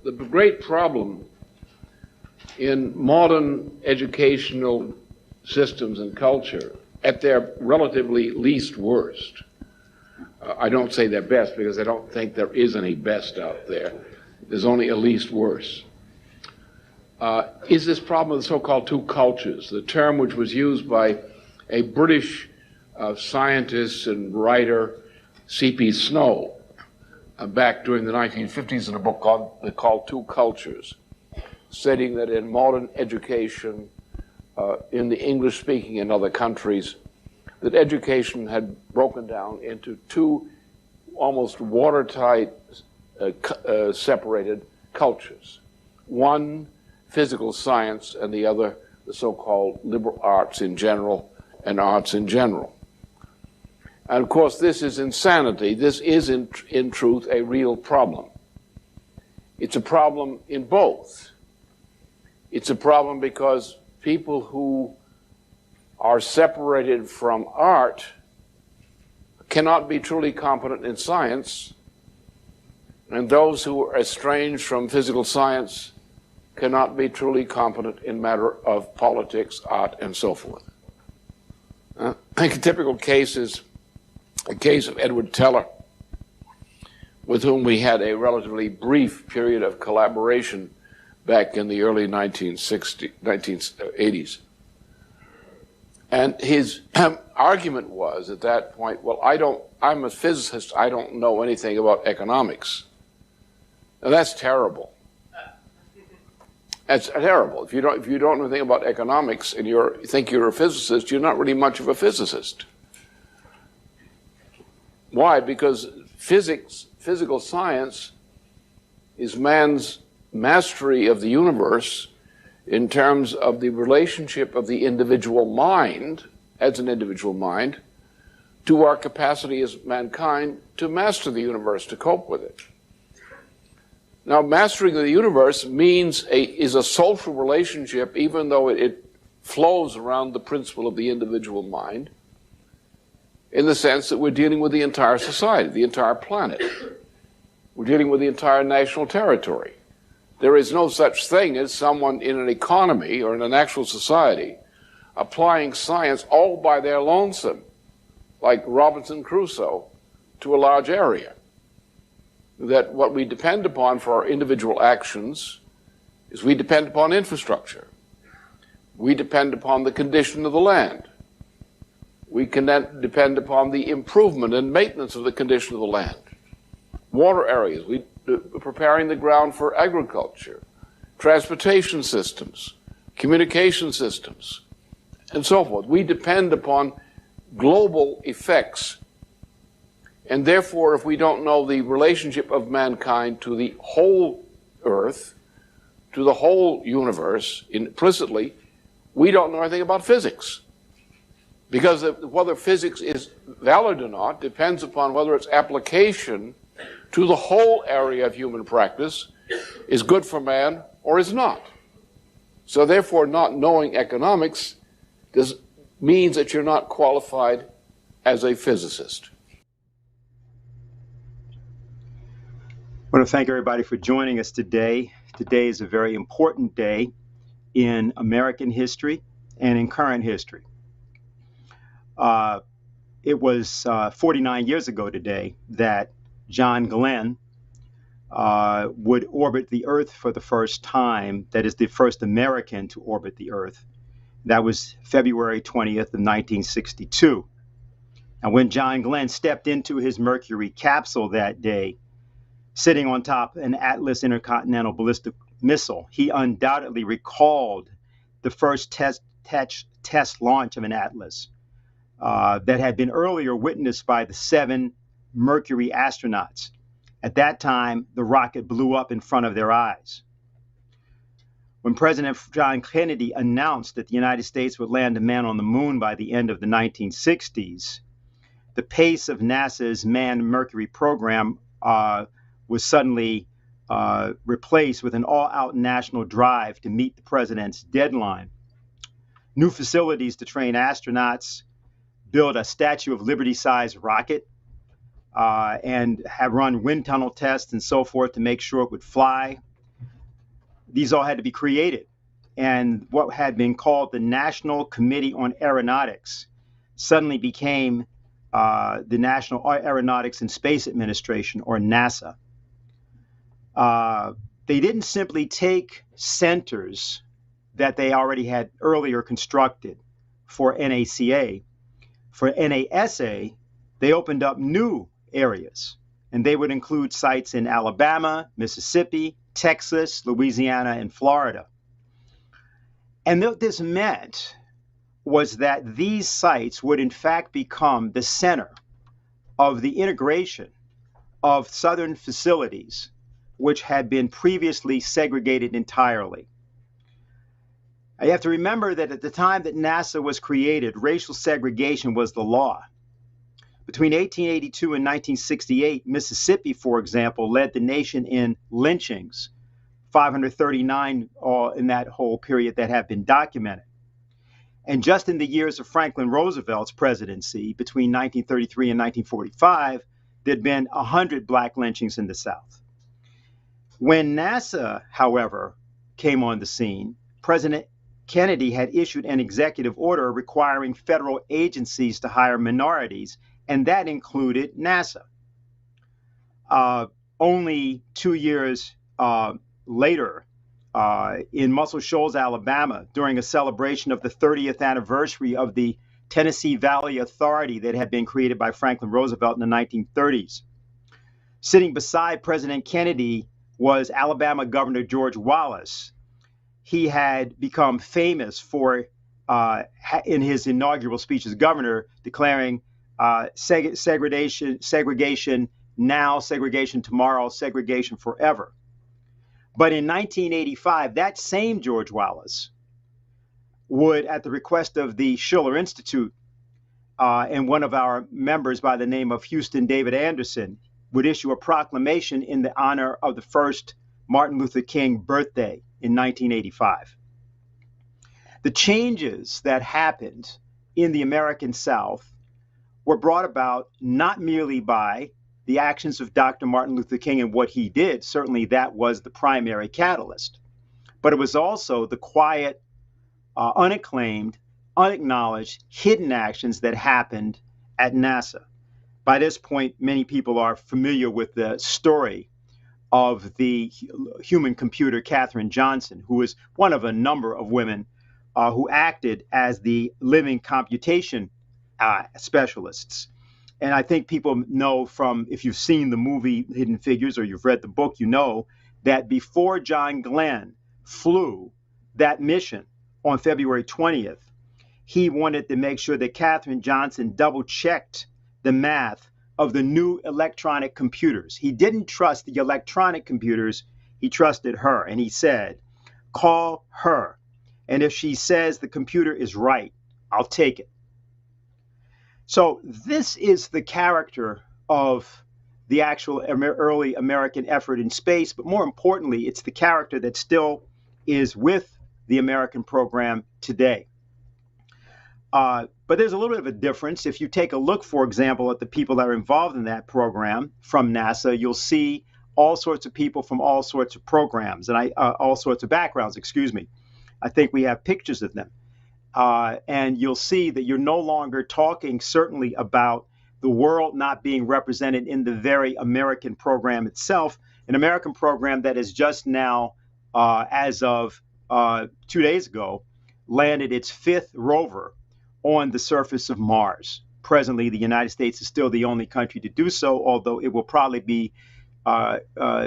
The great problem in modern educational systems and culture, at their relatively least worst, I don't say their best because I don't think there is any best out there. There's only a least worst. Is this problem of the so-called two cultures, the term which was used by a British scientist and writer, C.P. Snow, back during the 1950s in a book called Two Cultures, stating that in modern education, in the English-speaking and other countries, that education had broken down into two almost watertight, separated cultures. One, physical science, and the other, the so-called liberal arts in general and arts in general. And of course, this is insanity. This is, in truth, a real problem. It's a problem in both. It's a problem because people who are separated from art cannot be truly competent in science, and those who are estranged from physical science cannot be truly competent in matter of politics, art, and so forth. I think a typical case is a case of Edward Teller, with whom we had a relatively brief period of collaboration back in the early 1980s. And his argument was at that point, well, I'm a physicist, I don't know anything about economics. Now that's terrible. That's terrible. If you don't know anything about economics and you think you're a physicist, you're not really much of a physicist. Why? Because physical science is man's mastery of the universe in terms of the relationship of the individual mind, as an individual mind, to our capacity as mankind to master the universe, to cope with it. Now, mastering the universe is a social relationship, even though it flows around the principle of the individual mind, in the sense that we're dealing with the entire society, the entire planet. We're dealing with the entire national territory. There is no such thing as someone in an economy or in an actual society applying science all by their lonesome, like Robinson Crusoe, to a large area. That what we depend upon for our individual actions is we depend upon infrastructure. We depend upon the condition of the land. We can then depend upon the improvement and maintenance of the condition of the land. Water areas, preparing the ground for agriculture, transportation systems, communication systems, and so forth. We depend upon global effects. And therefore, if we don't know the relationship of mankind to the whole earth, to the whole universe implicitly, we don't know anything about physics. Because whether physics is valid or not depends upon whether its application to the whole area of human practice is good for man or is not. So therefore, not knowing economics means that you're not qualified as a physicist. I want to thank everybody for joining us today. Today is a very important day in American history and in current history. It was 49 years ago today that John Glenn would orbit the Earth for the first time. That is the first American to orbit the Earth. That was February 20th of 1962. And when John Glenn stepped into his Mercury capsule that day, sitting on top of an Atlas intercontinental ballistic missile, he undoubtedly recalled the first test launch of an Atlas that had been earlier witnessed by the 7 Mercury astronauts. At that time, the rocket blew up in front of their eyes. When President John Kennedy announced that the United States would land a man on the moon by the end of the 1960s, the pace of NASA's manned Mercury program was suddenly replaced with an all-out national drive to meet the president's deadline. New facilities to train astronauts, build a Statue of Liberty-sized rocket, and have run wind tunnel tests and so forth to make sure it would fly. these all had to be created. And what had been called the National Committee on Aeronautics suddenly became the National Aeronautics and Space Administration, or NASA. They didn't simply take centers that they already had earlier constructed for NACA. For NASA, they opened up new areas, and they would include sites in Alabama, Mississippi, Texas, Louisiana, and Florida. And what this meant was that these sites would in fact become the center of the integration of Southern facilities, which had been previously segregated entirely. You have to remember that at the time that NASA was created, racial segregation was the law. Between 1882 and 1968, Mississippi, for example, led the nation in lynchings, 539 in that whole period that have been documented. And just in the years of Franklin Roosevelt's presidency, between 1933 and 1945, there'd been 100 black lynchings in the South. When NASA, however, came on the scene, President Kennedy had issued an executive order requiring federal agencies to hire minorities, and that included NASA. Only 2 years later, in Muscle Shoals, Alabama, during a celebration of the 30th anniversary of the Tennessee Valley Authority that had been created by Franklin Roosevelt in the 1930s. Sitting beside President Kennedy was Alabama Governor George Wallace. He had become famous for, in his inaugural speech as governor, declaring segregation now, segregation tomorrow, segregation forever. But in 1985, that same George Wallace would, at the request of the Schiller Institute and one of our members by the name of Houston David Anderson, would issue a proclamation in the honor of the first Martin Luther King birthday in 1985. The changes that happened in the American South were brought about not merely by the actions of Dr. Martin Luther King and what he did. Certainly that was the primary catalyst. But it was also the quiet, unacclaimed, unacknowledged, hidden actions that happened at NASA. By this point, many people are familiar with the story of the human computer, Katherine Johnson, who is one of a number of women who acted as the living computation specialists. And I think people know from, if you've seen the movie Hidden Figures or you've read the book, you know that before John Glenn flew that mission on February 20th, he wanted to make sure that Katherine Johnson double-checked the math of the new electronic computers. He didn't trust the electronic computers, he trusted her. And he said, call her. And if she says the computer is right, I'll take it. So this is the character of the actual early American effort in space, but more importantly, it's the character that still is with the American program today. But there's a little bit of a difference. If you take a look, for example, at the people that are involved in that program from NASA, you'll see all sorts of people from all sorts of programs and all sorts of backgrounds, excuse me. I think we have pictures of them. And you'll see that you're no longer talking certainly about the world not being represented in the very American program itself, an American program that is just now, as of 2 days ago, landed its 5th rover on the surface of Mars. Presently, the United States is still the only country to do so, although it will probably be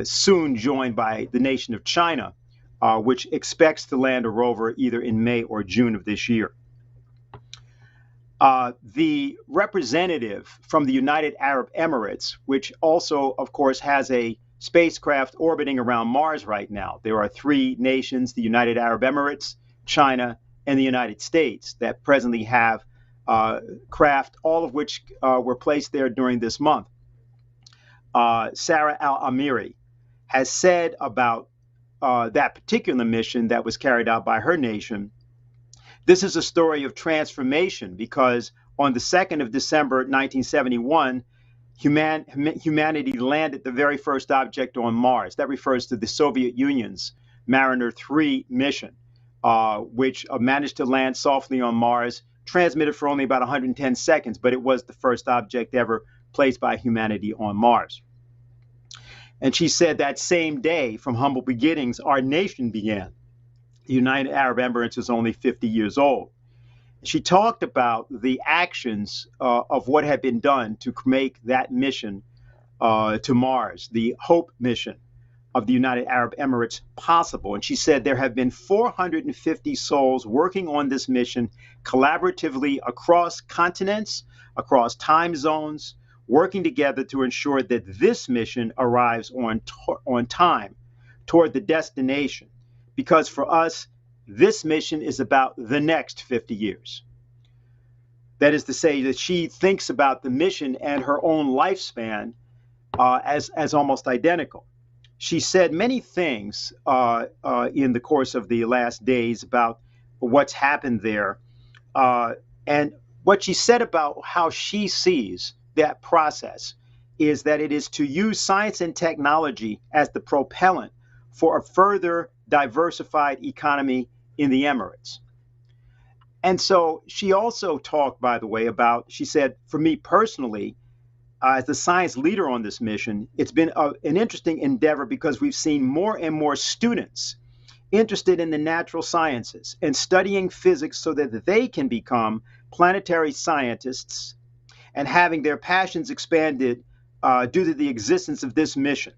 soon joined by the nation of China, which expects to land a rover either in May or June of this year. The representative from the United Arab Emirates, which also, of course, has a spacecraft orbiting around Mars right now. There are 3 nations, the United Arab Emirates, China, and the United States, that presently have craft, all of which were placed there during this month. Sarah Al-Amiri has said about that particular mission that was carried out by her nation, this is a story of transformation, because on the 2nd of December 1971, humanity landed the very first object on Mars. That refers to the Soviet Union's Mariner 3 mission, which managed to land softly on Mars, transmitted for only about 110 seconds, but it was the first object ever placed by humanity on Mars. And she said that same day, from humble beginnings, our nation began. The United Arab Emirates was only 50 years old. She talked about the actions of what had been done to make that mission to Mars, the Hope mission of the United Arab Emirates, possible. And she said there have been 450 souls working on this mission collaboratively across continents, across time zones, working together to ensure that this mission arrives on time toward the destination. Because for us, this mission is about the next 50 years. That is to say that she thinks about the mission and her own lifespan as almost identical. She said many things in the course of the last days about what's happened there. And what she said about how she sees that process is that it is to use science and technology as the propellant for a further diversified economy in the Emirates. And so she also talked, by the way, about, she said, for me personally, as the science leader on this mission, it's been an interesting endeavor because we've seen more and more students interested in the natural sciences and studying physics so that they can become planetary scientists and having their passions expanded due to the existence of this mission.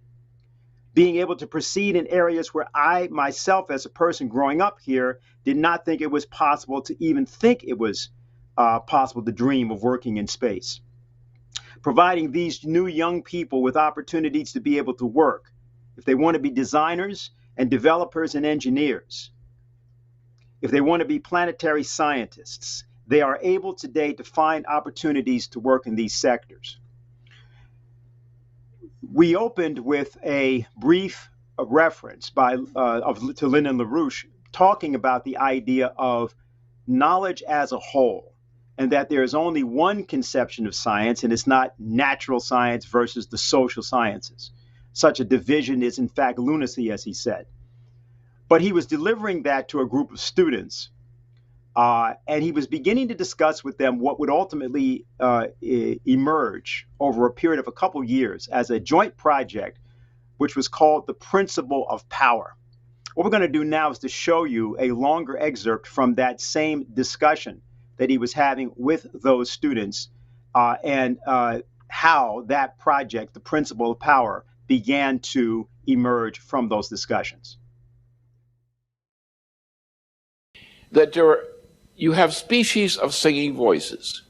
Being able to proceed in areas where I myself, as a person growing up here, did not think it was possible to even think it was possible to dream of working in space. Providing these new young people with opportunities to be able to work. If they want to be designers and developers and engineers, if they want to be planetary scientists, they are able today to find opportunities to work in these sectors. We opened with a brief reference to Lyndon Larouche talking about the idea of knowledge as a whole, and that there is only one conception of science, and it's not natural science versus the social sciences. Such a division is, in fact, lunacy, as he said. But he was delivering that to a group of students, and he was beginning to discuss with them what would ultimately emerge over a period of a couple years as a joint project, which was called the Principle of Power. What we're going to do now is to show you a longer excerpt from that same discussion that he was having with those students and how that project, the Principle of Power, began to emerge from those discussions. That you have species of singing voices.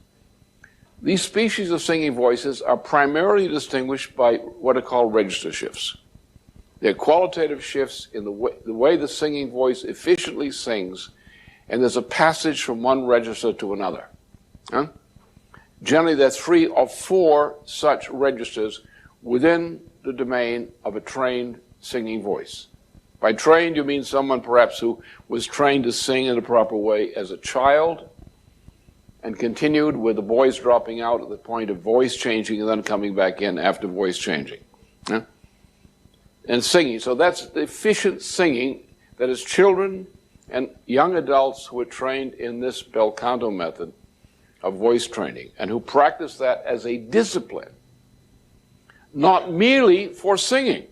These species of singing voices are primarily distinguished by what are called register shifts. They're qualitative shifts in the way the singing voice efficiently sings, and there's a passage from one register to another. Huh? Generally, there are 3 or 4 such registers within the domain of a trained singing voice. By trained, you mean someone perhaps who was trained to sing in the proper way as a child and continued with the voice dropping out at the point of voice changing and then coming back in after voice changing. Huh? And singing. So that's the efficient singing that is children and young adults who are trained in this bel canto method of voice training and who practice that as a discipline, not merely for singing,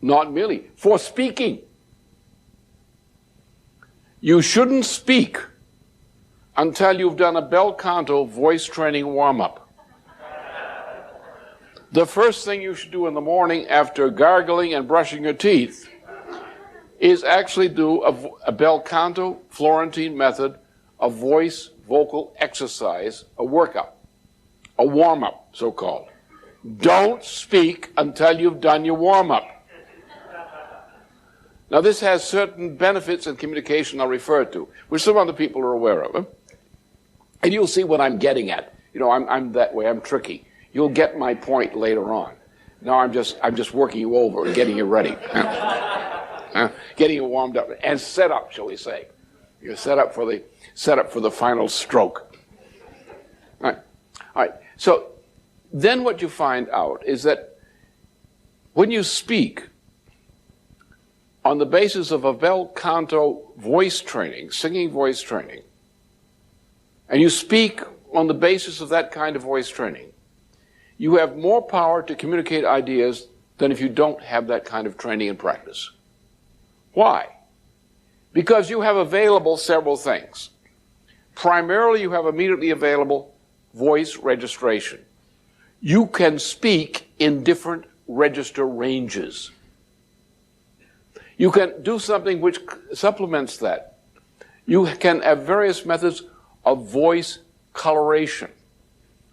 not merely for speaking. You shouldn't speak until you've done a bel canto voice training warm-up. The first thing you should do in the morning after gargling and brushing your teeth is actually do a bel canto Florentine method of voice vocal exercise, a workout, a warm-up, so-called. Don't speak until you've done your warm-up. Now, this has certain benefits in communication I'll refer to, which some other people are aware of. And you'll see what I'm getting at. You know, I'm that way, I'm tricky. You'll get my point later on. Now I'm just working you over and getting you ready. Getting you warmed up and set up, shall we say. You're set up for the final stroke. All right. So then what you find out is that when you speak, on the basis of a bel canto voice training, singing voice training, and you speak on the basis of that kind of voice training, you have more power to communicate ideas than if you don't have that kind of training and practice. Why? Because you have available several things. Primarily, you have immediately available voice registration. You can speak in different register ranges. You can do something which supplements that. You can have various methods of voice coloration,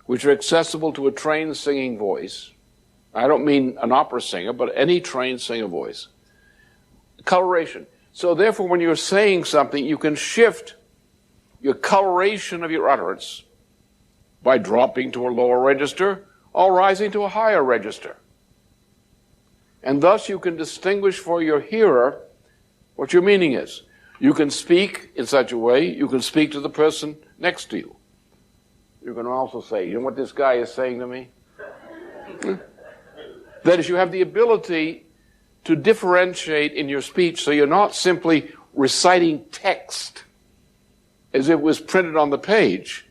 which are accessible to a trained singing voice. I don't mean an opera singer, but any trained singer voice. Coloration. So therefore, when you're saying something, you can shift your coloration of your utterance by dropping to a lower register or rising to a higher register. And thus you can distinguish for your hearer what your meaning is. You can speak in such a way, you can speak to the person next to you. You can also say, you know what this guy is saying to me? That is, you have the ability to differentiate in your speech, so you're not simply reciting text as it was printed on the page.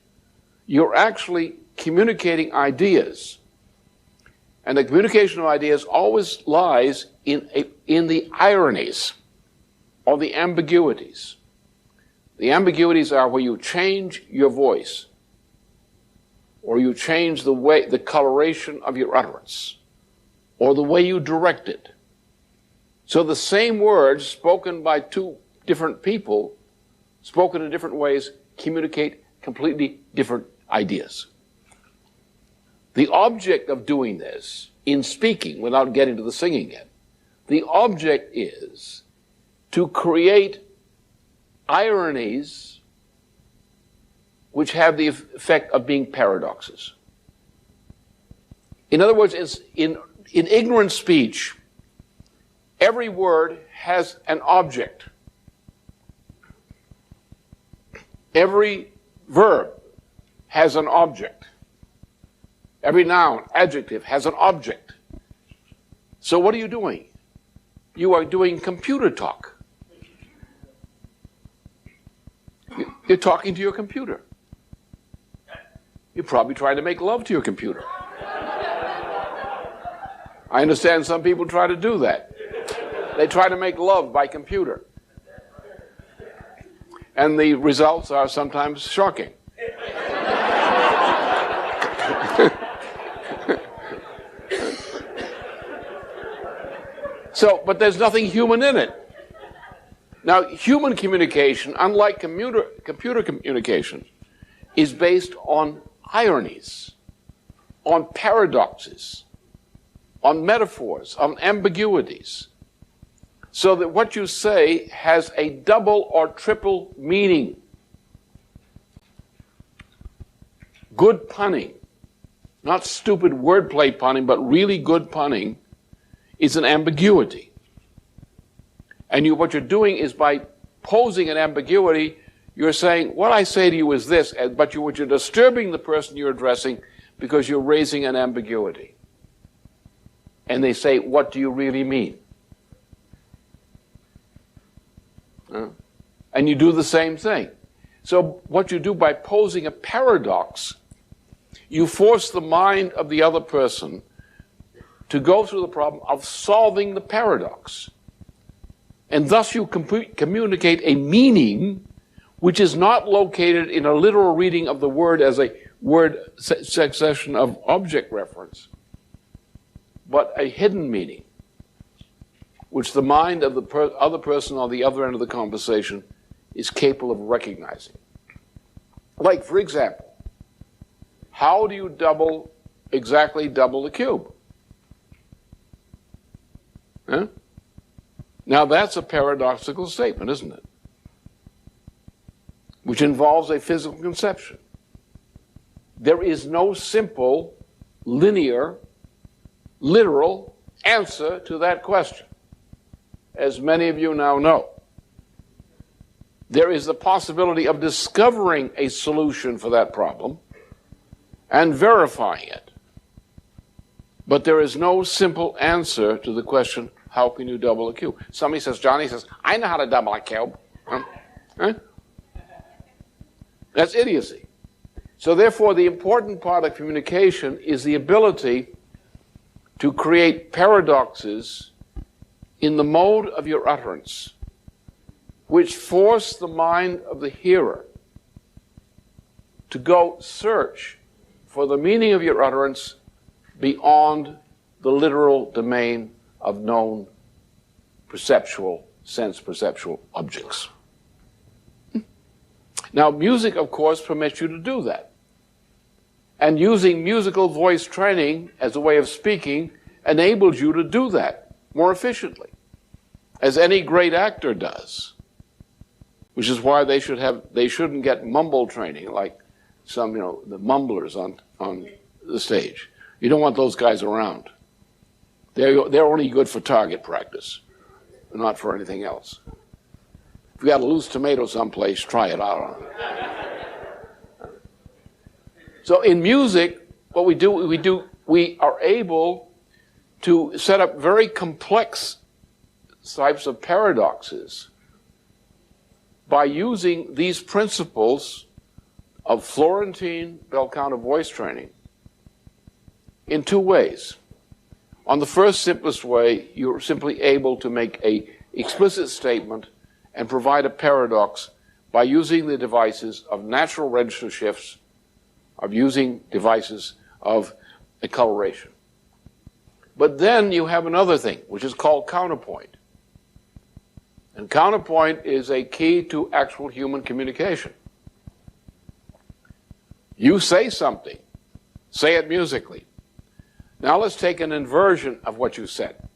You're actually communicating ideas. And the communication of ideas always lies in the ironies or the ambiguities. The ambiguities are where you change your voice or you change the coloration of your utterance or the way you direct it. So the same words spoken by two different people, spoken in different ways, communicate completely different ideas. The object of doing this, in speaking, without getting to the singing yet, the object is to create ironies which have the effect of being paradoxes. In other words, in ignorant speech, every word has an object. Every verb has an object. Every noun, adjective, has an object. So what are you doing? You are doing computer talk. You're talking to your computer. You're probably trying to make love to your computer. I understand some people try to do that. They try to make love by computer. And the results are sometimes shocking. But there's nothing human in it. Now, human communication, unlike computer communication, is based on ironies, on paradoxes, on metaphors, on ambiguities, so that what you say has a double or triple meaning. Good punning, not stupid wordplay punning, but really good punning, is an ambiguity. And what you're doing is by posing an ambiguity, you're saying, what I say to you is this, but you're disturbing the person you're addressing because you're raising an ambiguity. And they say, what do you really mean? And you do the same thing. So what you do by posing a paradox, you force the mind of the other person to go through the problem of solving the paradox. And thus you communicate a meaning which is not located in a literal reading of the word as a word succession of object reference, but a hidden meaning, which the mind of the other person on the other end of the conversation is capable of recognizing. Like, for example, how do you exactly double the cube? Huh? Now that's a paradoxical statement, isn't it? Which involves a physical conception. There is no simple, linear, literal answer to that question, as many of you now know. There is the possibility of discovering a solution for that problem and verifying it. But there is no simple answer to the question, How can you double a cube? Somebody says, Johnny says, I know how to double a cube. Huh? That's idiocy. So therefore, the important part of communication is the ability to create paradoxes in the mode of your utterance, which force the mind of the hearer to go search for the meaning of your utterance beyond the literal domain of known perceptual, sense-perceptual objects. Now, music, of course, permits you to do that. And using musical voice training as a way of speaking enables you to do that more efficiently, as any great actor does, which is why they shouldn't get mumble training like some, the mumblers on the stage. You don't want those guys around. They're only good for target practice, not for anything else. If you got a loose tomato someplace, try it out. So in music, what we are able to set up very complex types of paradoxes by using these principles of Florentine bell counter voice training in two ways. On the first simplest way, you're simply able to make an explicit statement and provide a paradox by using the devices of natural register shifts, of using devices of acceleration. But then you have another thing, which is called counterpoint. And counterpoint is a key to actual human communication. You say something, say it musically. Now let's take an inversion of what you said.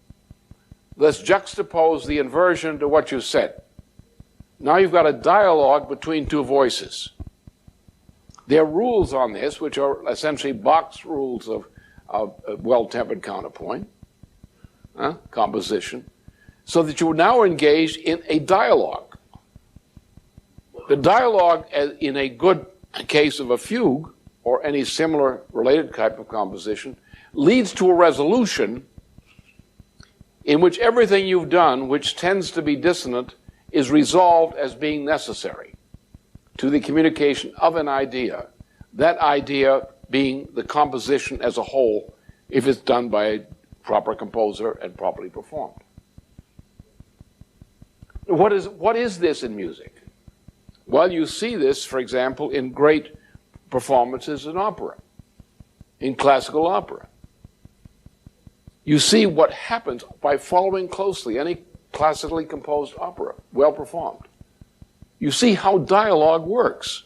Let's juxtapose the inversion to what you said. Now you've got a dialogue between two voices. There are rules on this, which are essentially box rules of well-tempered counterpoint, composition, so that you are now engaged in a dialogue. The dialogue, in a good case of a fugue, or any similar related type of composition, leads to a resolution in which everything you've done, which tends to be dissonant, is resolved as being necessary to the communication of an idea, that idea being the composition as a whole, if it's done by a proper composer and properly performed. What is this in music? Well, you see this, for example, in great performances in opera, in classical opera. You see what happens by following closely any classically composed opera, well performed. You see how dialogue works.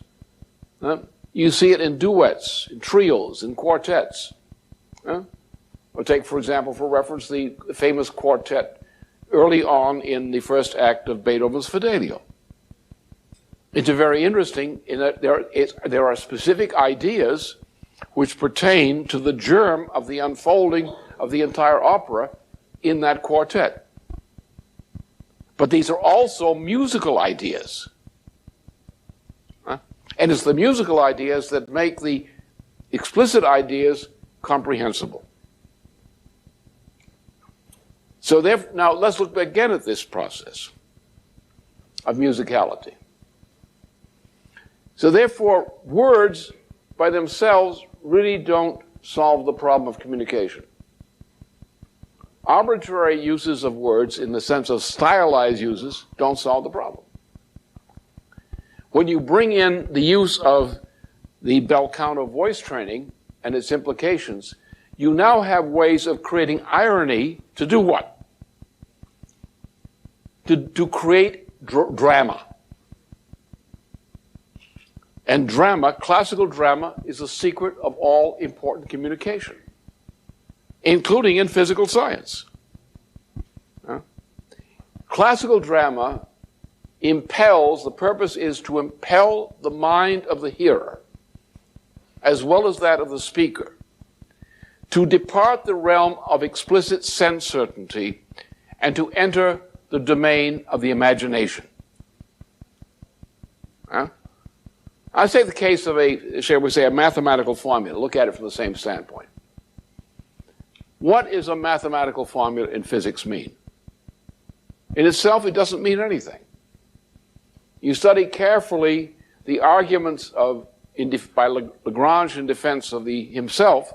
You see it in duets, in trios, in quartets. Or take, for example, for reference, the famous quartet early on in the first act of Beethoven's Fidelio. It's very interesting in that there are specific ideas which pertain to the germ of the unfolding of the entire opera in that quartet. But these are also musical ideas. And it's the musical ideas that make the explicit ideas comprehensible. So now let's look again at this process of musicality. So therefore, words by themselves really don't solve the problem of communication. Arbitrary uses of words, in the sense of stylized uses, don't solve the problem. When you bring in the use of the bel canto voice training and its implications, you now have ways of creating irony to do what? To create drama. And drama, classical drama, is the secret of all important communication, including in physical science. Classical drama impels, the purpose is to impel the mind of the hearer, as well as that of the speaker, to depart the realm of explicit sense certainty and to enter the domain of the imagination. I take the case of shall we say, a mathematical formula. Look at it from the same standpoint. What does a mathematical formula in physics mean? In itself, it doesn't mean anything. You study carefully the arguments by Lagrange in defense of himself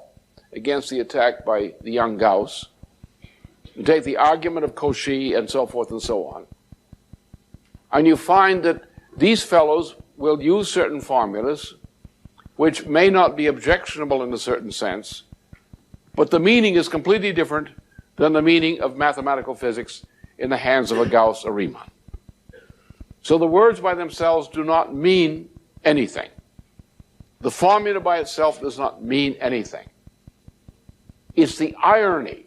against the attack by the young Gauss. You take the argument of Cauchy and so forth and so on. And you find that these fellows will use certain formulas which may not be objectionable in a certain sense, but the meaning is completely different than the meaning of mathematical physics in the hands of a Gauss or Riemann. So the words by themselves do not mean anything. The formula by itself does not mean anything. It's the irony.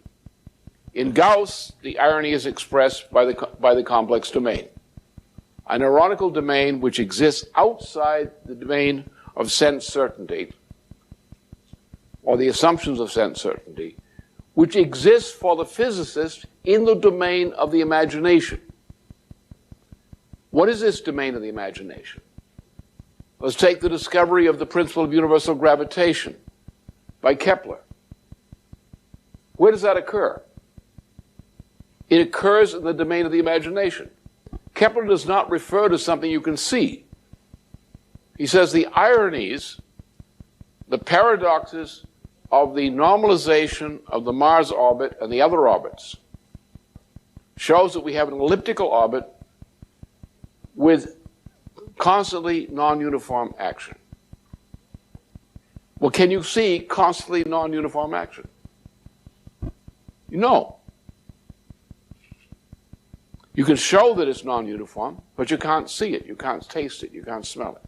In Gauss, the irony is expressed by the complex domain, an ironical domain which exists outside the domain of sense certainty, or the assumptions of sense certainty, which exists for the physicist in the domain of the imagination. What is this domain of the imagination? Let's take the discovery of the principle of universal gravitation by Kepler. Where does that occur? It occurs in the domain of the imagination. Kepler does not refer to something you can see. He says the ironies, the paradoxes of the normalization of the Mars orbit and the other orbits shows that we have an elliptical orbit with constantly non-uniform action. Well, can you see constantly non-uniform action? No. You can show that it's non-uniform, but you can't see it, you can't taste it, you can't smell it.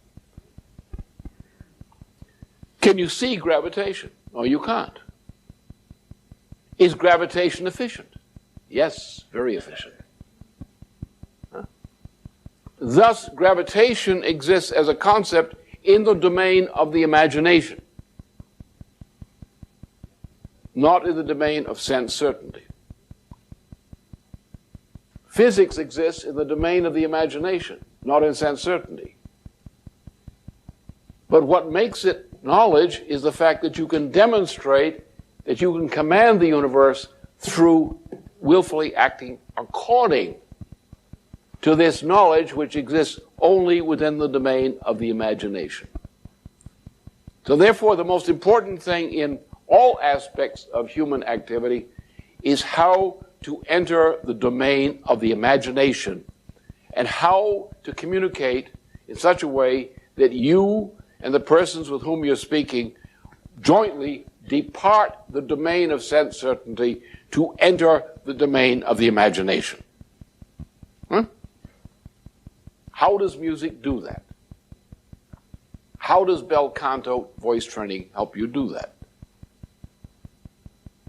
Can you see gravitation? No, you can't. Is gravitation efficient? Yes, very efficient. Thus, gravitation exists as a concept in the domain of the imagination, not in the domain of sense certainty. Physics exists in the domain of the imagination, not in sense certainty. But what makes it knowledge is the fact that you can demonstrate that you can command the universe through willfully acting according to this knowledge which exists only within the domain of the imagination. So therefore, the most important thing in all aspects of human activity is how to enter the domain of the imagination and how to communicate in such a way that you and the persons with whom you're speaking jointly depart the domain of sense certainty to enter the domain of the imagination. How does music do that? How does bel canto voice training help you do that?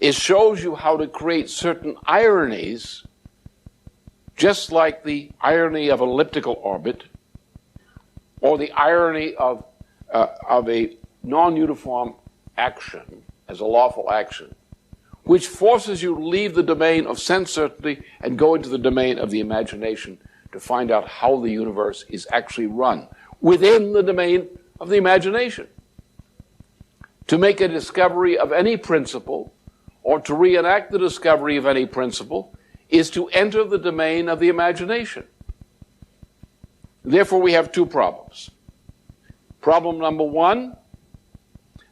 It shows you how to create certain ironies, just like the irony of an elliptical orbit, or the irony of a non-uniform action as a lawful action, which forces you to leave the domain of sense certainty and go into the domain of the imagination to find out how the universe is actually run within the domain of the imagination. To make a discovery of any principle, or to reenact the discovery of any principle, is to enter the domain of the imagination. Therefore, we have two problems. Problem number one,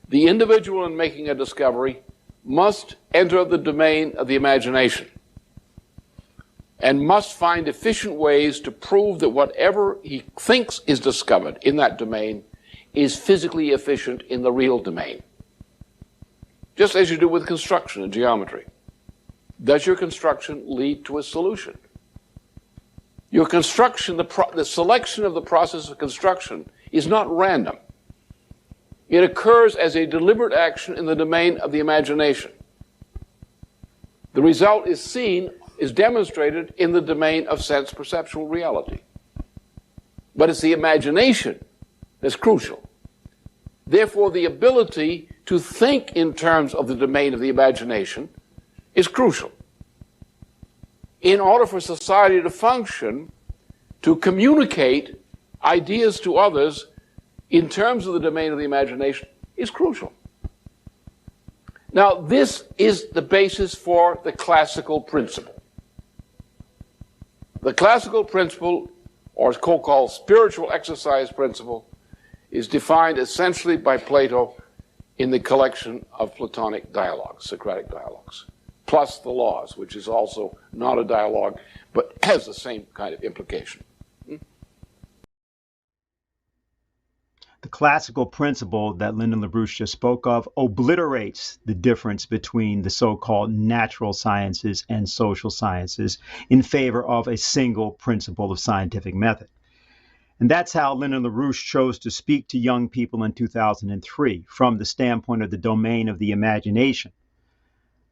the individual in making a discovery must enter the domain of the imagination and must find efficient ways to prove that whatever he thinks is discovered in that domain is physically efficient in the real domain. Just as you do with construction and geometry. Does your construction lead to a solution? Your construction, the selection of the process of construction is not random. It occurs as a deliberate action in the domain of the imagination. The result is demonstrated in the domain of sense perceptual reality. But it's the imagination that's crucial. Therefore, the ability to think in terms of the domain of the imagination is crucial. In order for society to function, to communicate ideas to others in terms of the domain of the imagination is crucial. Now, this is the basis for the classical principle. The classical principle, or co-called spiritual exercise principle, is defined essentially by Plato in the collection of Platonic dialogues, Socratic dialogues, plus the laws, which is also not a dialogue, but has the same kind of implication. The classical principle that Lyndon Larouche just spoke of obliterates the difference between the so-called natural sciences and social sciences in favor of a single principle of scientific method. And that's how Lyndon Larouche chose to speak to young people in 2003, from the standpoint of the domain of the imagination.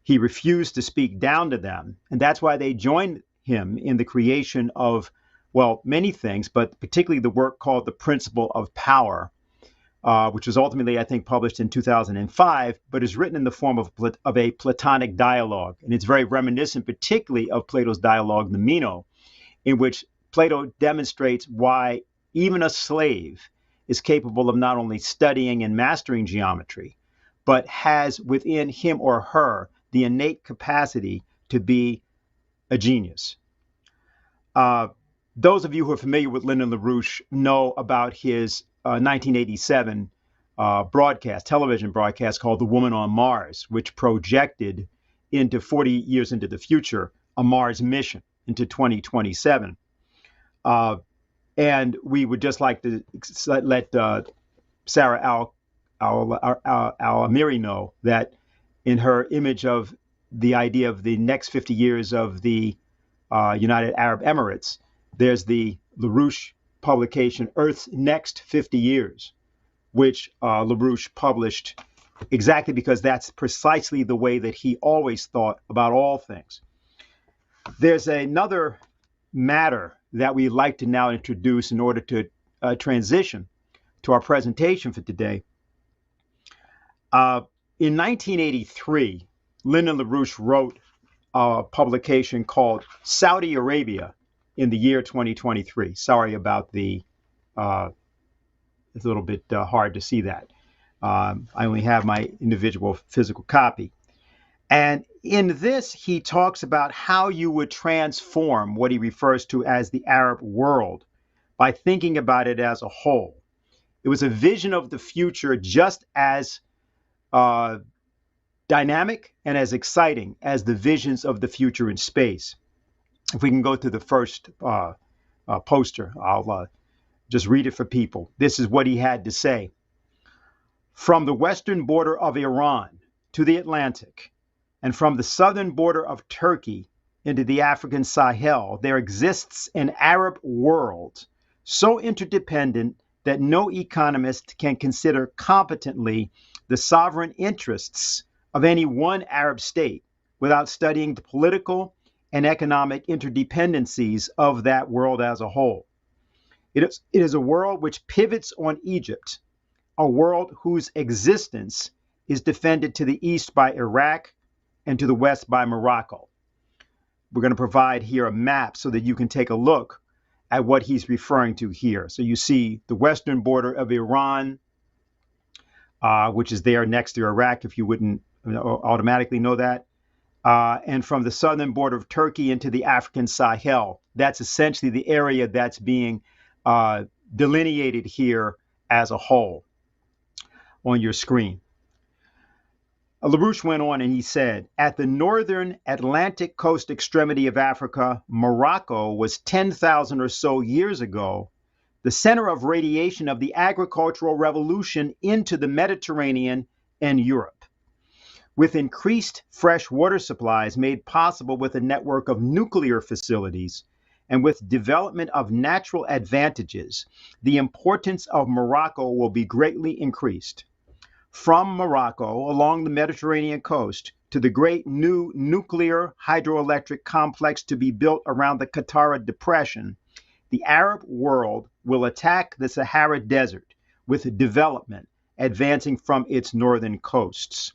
He refused to speak down to them, and that's why they joined him in the creation of, well, many things, but particularly the work called The Principle of Power, which was ultimately, I think, published in 2005, but is written in the form of a Platonic dialogue. And it's very reminiscent, particularly, of Plato's dialogue, the Meno, in which Plato demonstrates why even a slave is capable of not only studying and mastering geometry, but has within him or her the innate capacity to be a genius. Those of you who are familiar with Lyndon Larouche know about his 1987 television broadcast called The Woman on Mars, which projected into 40 years into the future a Mars mission into 2027. And we would just like to let Sarah Al-Amiri know that in her image of the idea of the next 50 years of the United Arab Emirates, there's the Larouche publication, Earth's Next 50 Years, which Larouche published exactly because that's precisely the way that he always thought about all things. There's another matter that we like to now introduce in order to transition to our presentation for today. In 1983, Lyndon Larouche wrote a publication called Saudi Arabia in the year 2023. Sorry about it's a little bit hard to see that. I only have my individual physical copy. And in this, he talks about how you would transform what he refers to as the Arab world by thinking about it as a whole. It was a vision of the future just as dynamic and as exciting as the visions of the future in space. If we can go to the first poster, I'll just read it for people. This is what he had to say. From the western border of Iran to the Atlantic, and from the southern border of Turkey into the African Sahel, there exists an Arab world so interdependent that no economist can consider competently the sovereign interests of any one Arab state without studying the political and economic interdependencies of that world as a whole. It is a world which pivots on Egypt, a world whose existence is defended to the east by Iraq and to the west by Morocco. We're going to provide here a map so that you can take a look at what he's referring to here. So you see the western border of Iran, which is there next to Iraq, if you wouldn't automatically know that. And from the southern border of Turkey into the African Sahel. That's essentially the area that's being delineated here as a whole on your screen. LaRouche went on and he said, at the northern Atlantic coast extremity of Africa, Morocco was 10,000 or so years ago the center of radiation of the agricultural revolution into the Mediterranean and Europe. With increased fresh water supplies made possible with a network of nuclear facilities and with development of natural advantages, the importance of Morocco will be greatly increased. From Morocco along the Mediterranean coast to the great new nuclear hydroelectric complex to be built around the Qattara Depression, the Arab world will attack the Sahara Desert with development advancing from its northern coasts.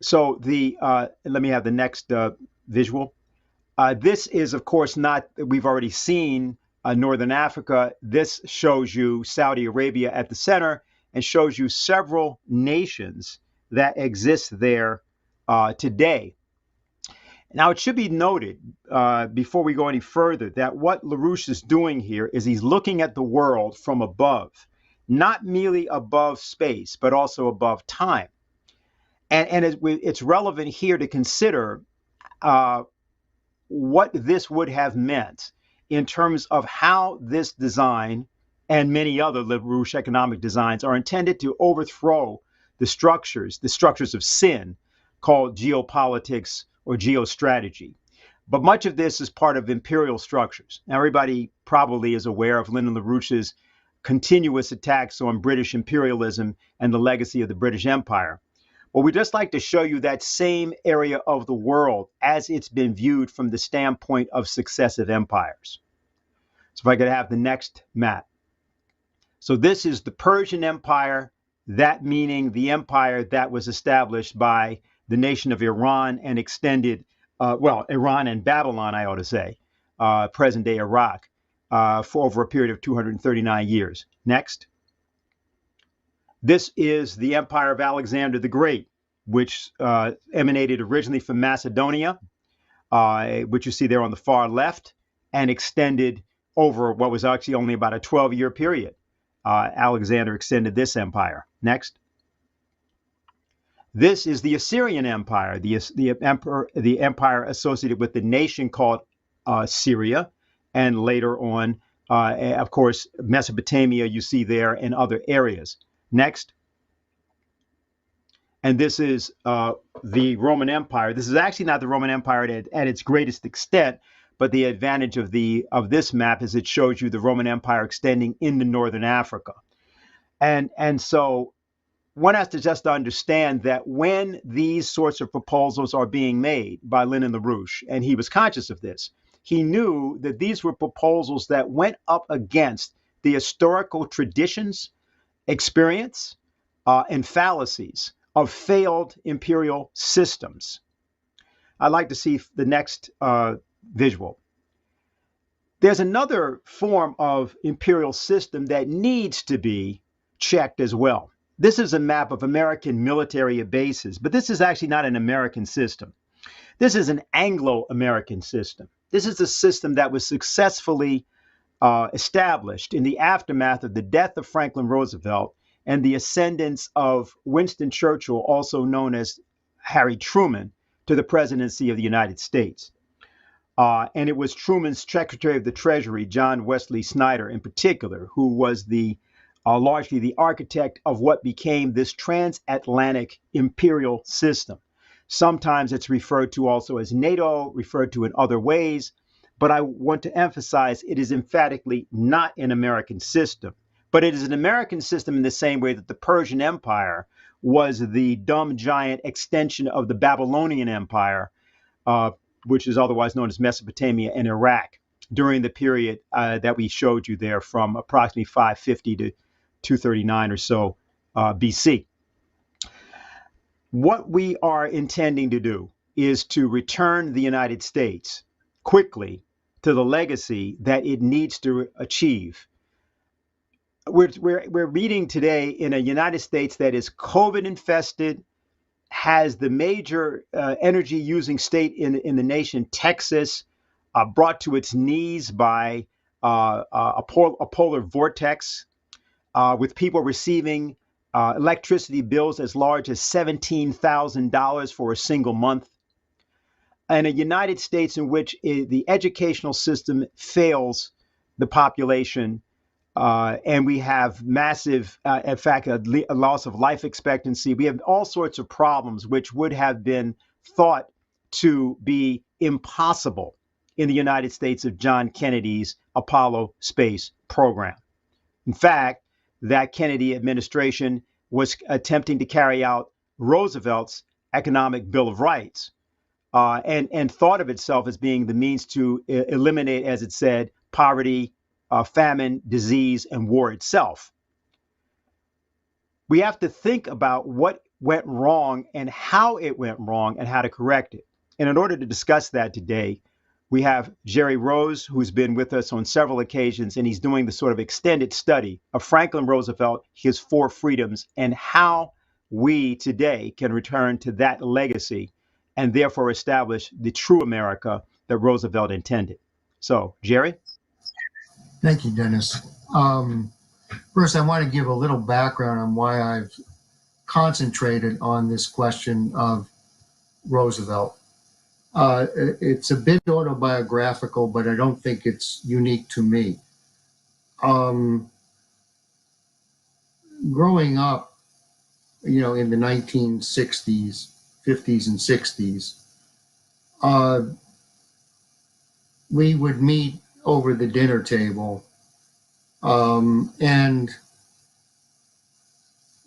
So let me have the next visual. This is, of course, not, we've already seen Northern Africa. This shows you Saudi Arabia at the center and shows you several nations that exist there today. Now, it should be noted before we go any further that what Larouche is doing here is he's looking at the world from above, not merely above space, but also above time. And it's relevant here to consider uh, what this would have meant in terms of how this design and many other Larouche economic designs are intended to overthrow the structures of sin called geopolitics or geostrategy. But much of this is part of imperial structures. Now, everybody probably is aware of Lyndon Larouche's continuous attacks on British imperialism and the legacy of the British Empire. Well, we'd just like to show you that same area of the world as it's been viewed from the standpoint of successive empires. So if I could have the next map. So this is the Persian Empire, that meaning the empire that was established by the nation of Iran and extended, Iran and Babylon, I ought to say, present day Iraq, for over a period of 239 years. Next. This is the empire of Alexander the Great, which emanated originally from Macedonia, which you see there on the far left, and extended over what was actually only about a 12-year period. Alexander extended this empire. Next. This is the Assyrian Empire, the empire associated with the nation called Syria, and later on, of course, Mesopotamia you see there and other areas. Next. And this is the Roman Empire. This is actually not the Roman Empire at its greatest extent, but the advantage of this map is it shows you the Roman Empire extending into northern Africa. And so one has to just understand that when these sorts of proposals are being made by Lyndon Larouche, and he was conscious of this, he knew that these were proposals that went up against the historical traditions, experience, and fallacies of failed imperial systems. I'd like to see the next visual. There's another form of imperial system that needs to be checked as well. This is a map of American military bases, but this is actually not an American system. This is an Anglo-American system. This is a system that was successfully established in the aftermath of the death of Franklin Roosevelt and the ascendance of Winston Churchill, also known as Harry Truman, to the presidency of the United States. And it was Truman's Secretary of the Treasury, John Wesley Snyder in particular, who was largely the architect of what became this transatlantic imperial system. Sometimes it's referred to also as NATO, referred to in other ways, but I want to emphasize it is emphatically not an American system. But it is an American system in the same way that the Persian Empire was the dumb giant extension of the Babylonian Empire, which is otherwise known as Mesopotamia and Iraq, during the period that we showed you there from approximately 550 to 239 or so BC. What we are intending to do is to return the United States quickly to the legacy that it needs to achieve. We're reading today in a United States that is COVID infested, has the major energy using state in the nation, Texas, brought to its knees by a polar vortex, with people receiving electricity bills as large as $17,000 for a single month. And a United States in which the educational system fails the population. And we have massive, in fact, a loss of life expectancy. We have all sorts of problems which would have been thought to be impossible in the United States of John Kennedy's Apollo space program. In fact, that Kennedy administration was attempting to carry out Roosevelt's economic Bill of Rights, and thought of itself as being the means to eliminate, as it said, poverty, famine, disease, and war itself. We have to think about what went wrong and how it went wrong and how to correct it. And in order to discuss that today, we have Jerry Rose, who's been with us on several occasions, and he's doing the sort of extended study of Franklin Roosevelt, his four freedoms, and how we today can return to that legacy and therefore establish the true America that Roosevelt intended. So, Jerry? Thank you, Dennis. First, I want to give a little background on why I've concentrated on this question of Roosevelt. It's a bit autobiographical, but I don't think it's unique to me. Growing up, in the 1960s, 50s, and 60s, we would meet over the dinner table, and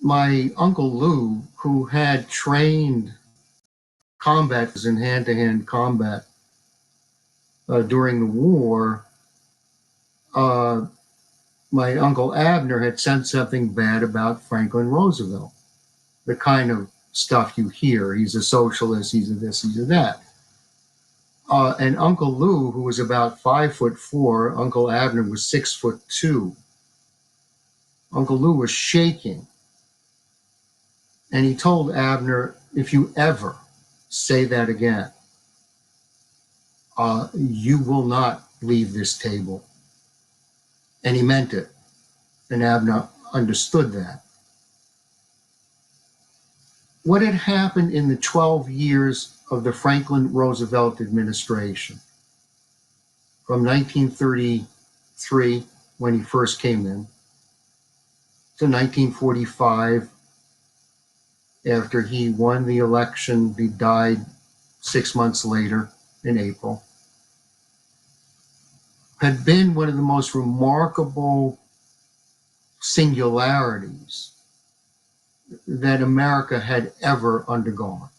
my Uncle Lou, who had trained combat in hand-to-hand combat during the war, my Uncle Abner had said something bad about Franklin Roosevelt, the kind of stuff you hear. He's a socialist, he's a this, he's a that. And Uncle Lou, who was about 5'4", Uncle Abner was 6'2". Uncle Lou was shaking. And he told Abner, if you ever say that again, you will not leave this table. And he meant it. And Abner understood that. What had happened in the 12 years of the Franklin Roosevelt administration, from 1933, when he first came in, to 1945, after he won the election, he died 6 months later in April, had been one of the most remarkable singularities that America had ever undergone.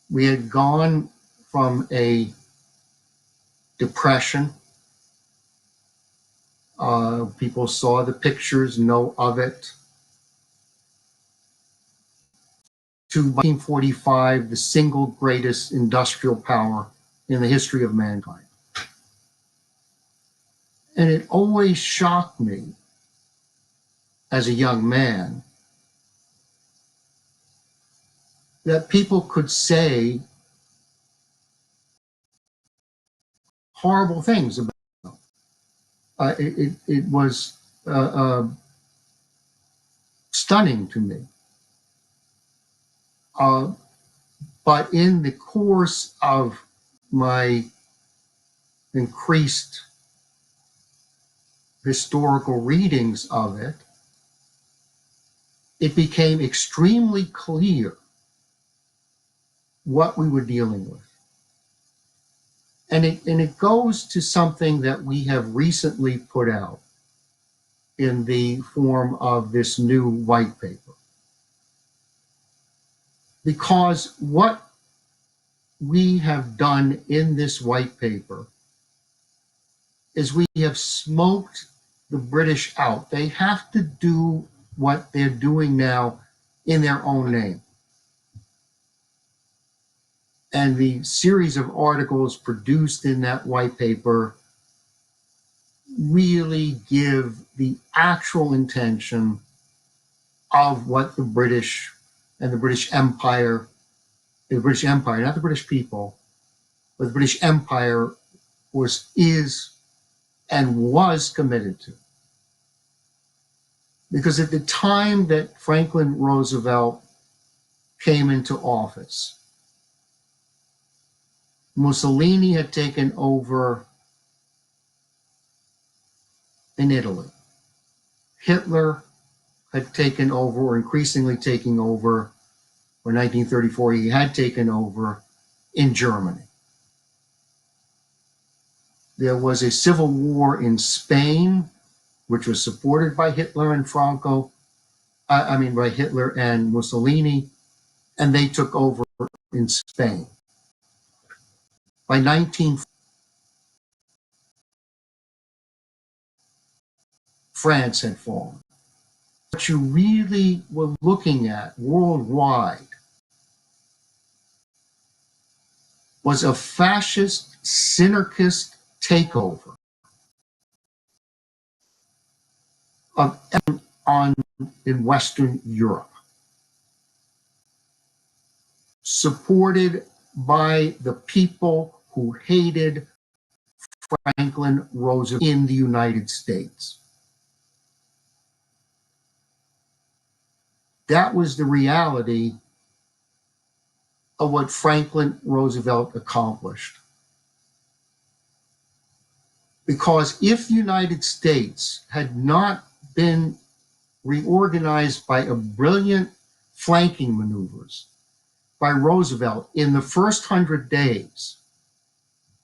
We had gone from a depression. People saw the pictures, know of it, to 1945, the single greatest industrial power in the history of mankind. And it always shocked me as a young man that people could say horrible things about it was stunning to me. But in the course of my increased historical readings of it, it became extremely clear what we were dealing with. And it goes to something that we have recently put out in the form of this new white paper. Because what we have done in this white paper is we have smoked the British out. They have to do what they're doing now in their own name. And the series of articles produced in that white paper really give the actual intention of what the British and the British Empire, not the British people, but the British Empire is and was committed to. Because at the time that Franklin Roosevelt came into office, Mussolini had taken over in Italy. Hitler had taken over, or increasingly taking over, or 1934, he had taken over in Germany. There was a civil war in Spain, which was supported by Hitler and by Hitler and Mussolini, and they took over in Spain. By 1940, France had fallen. What you really were looking at worldwide was a fascist, synarchist takeover of in Western Europe, supported by the people who hated Franklin Roosevelt in the United States. That was the reality of what Franklin Roosevelt accomplished. Because if the United States had not been reorganized by a brilliant flanking maneuvers by Roosevelt in the first 100 days,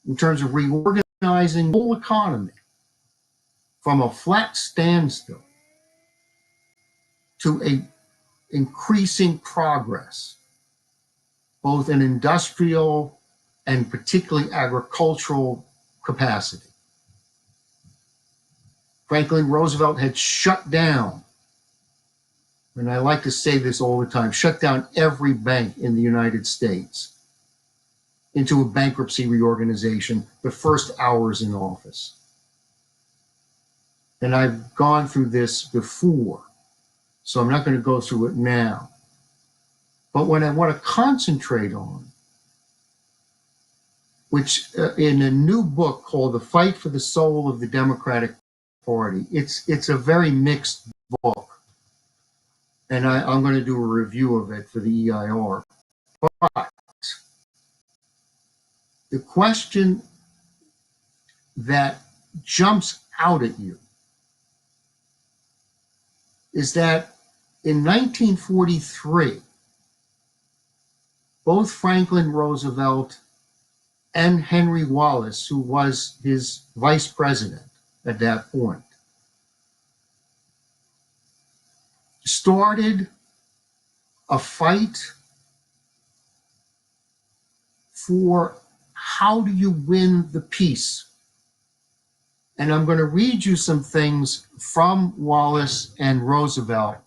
in terms of reorganizing the whole economy from a flat standstill to a increasing progress, both in industrial and particularly agricultural capacity. Franklin Roosevelt had shut down, and I like to say this all the time, shut down every bank in the United States into a bankruptcy reorganization the first hours in office. And I've gone through this before, so I'm not going to go through it now. But what I want to concentrate on, which in a new book called The Fight for the Soul of the Democratic Party, it's a very mixed book. And I'm going to do a review of it for the EIR. But the question that jumps out at you is that in 1943, both Franklin Roosevelt and Henry Wallace, who was his vice president at that point, started a fight for how do you win the peace. And I'm going to read you some things from Wallace and Roosevelt,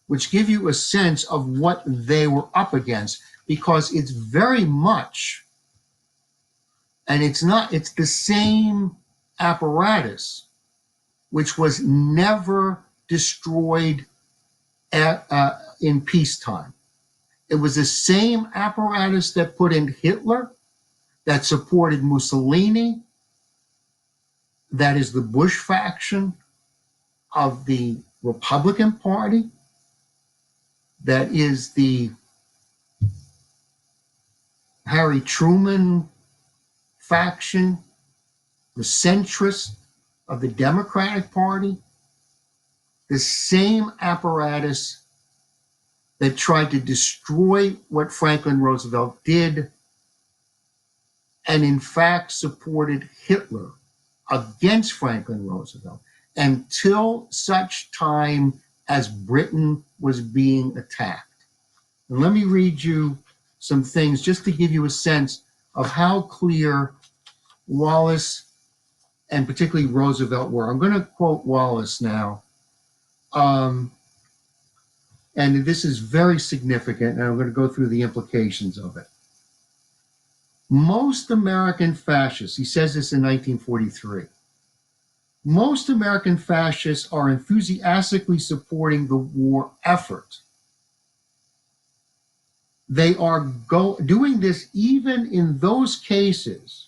which give you a sense of what they were up against, because it's very much, and it's the same apparatus which was never destroyed in peacetime. It was the same apparatus that put in Hitler, that supported Mussolini, that is the Bush faction of the Republican Party, that is the Harry Truman faction, the centrist of the Democratic Party, the same apparatus that tried to destroy what Franklin Roosevelt did, and in fact supported Hitler against Franklin Roosevelt until such time as Britain was being attacked. And let me read you some things just to give you a sense of how clear Wallace and particularly Roosevelt were. I'm going to quote Wallace now. And this is very significant, and I'm going to go through the implications of it. Most American fascists, he says this in 1943, most American fascists are enthusiastically supporting the war effort. They are doing this even in those cases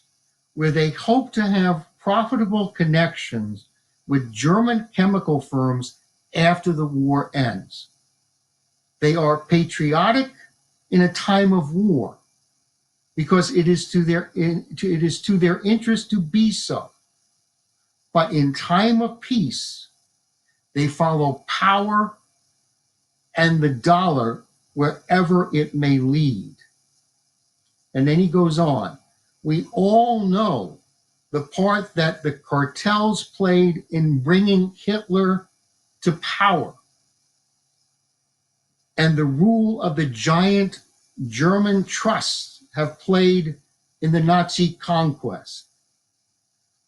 where they hope to have profitable connections with German chemical firms after the war ends. They are patriotic in a time of war because it is to their interest to be so. But in time of peace, they follow power and the dollar wherever it may lead. And then he goes on. We all know the part that the cartels played in bringing Hitler to power and the rule of the giant German trusts have played in the Nazi conquest.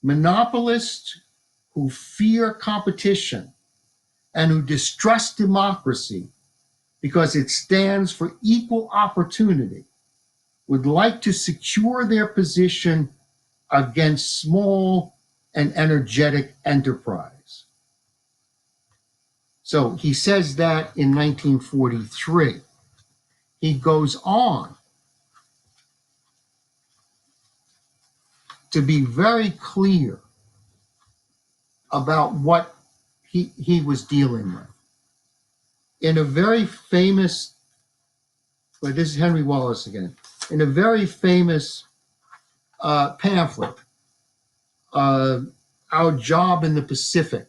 Monopolists who fear competition and who distrust democracy because it stands for equal opportunity would like to secure their position against small and energetic enterprise. So he says that in 1943. He goes on to be very clear about what he was dealing with. In a very famous, well, this is Henry Wallace again, in a very famous pamphlet, Our Job in the Pacific,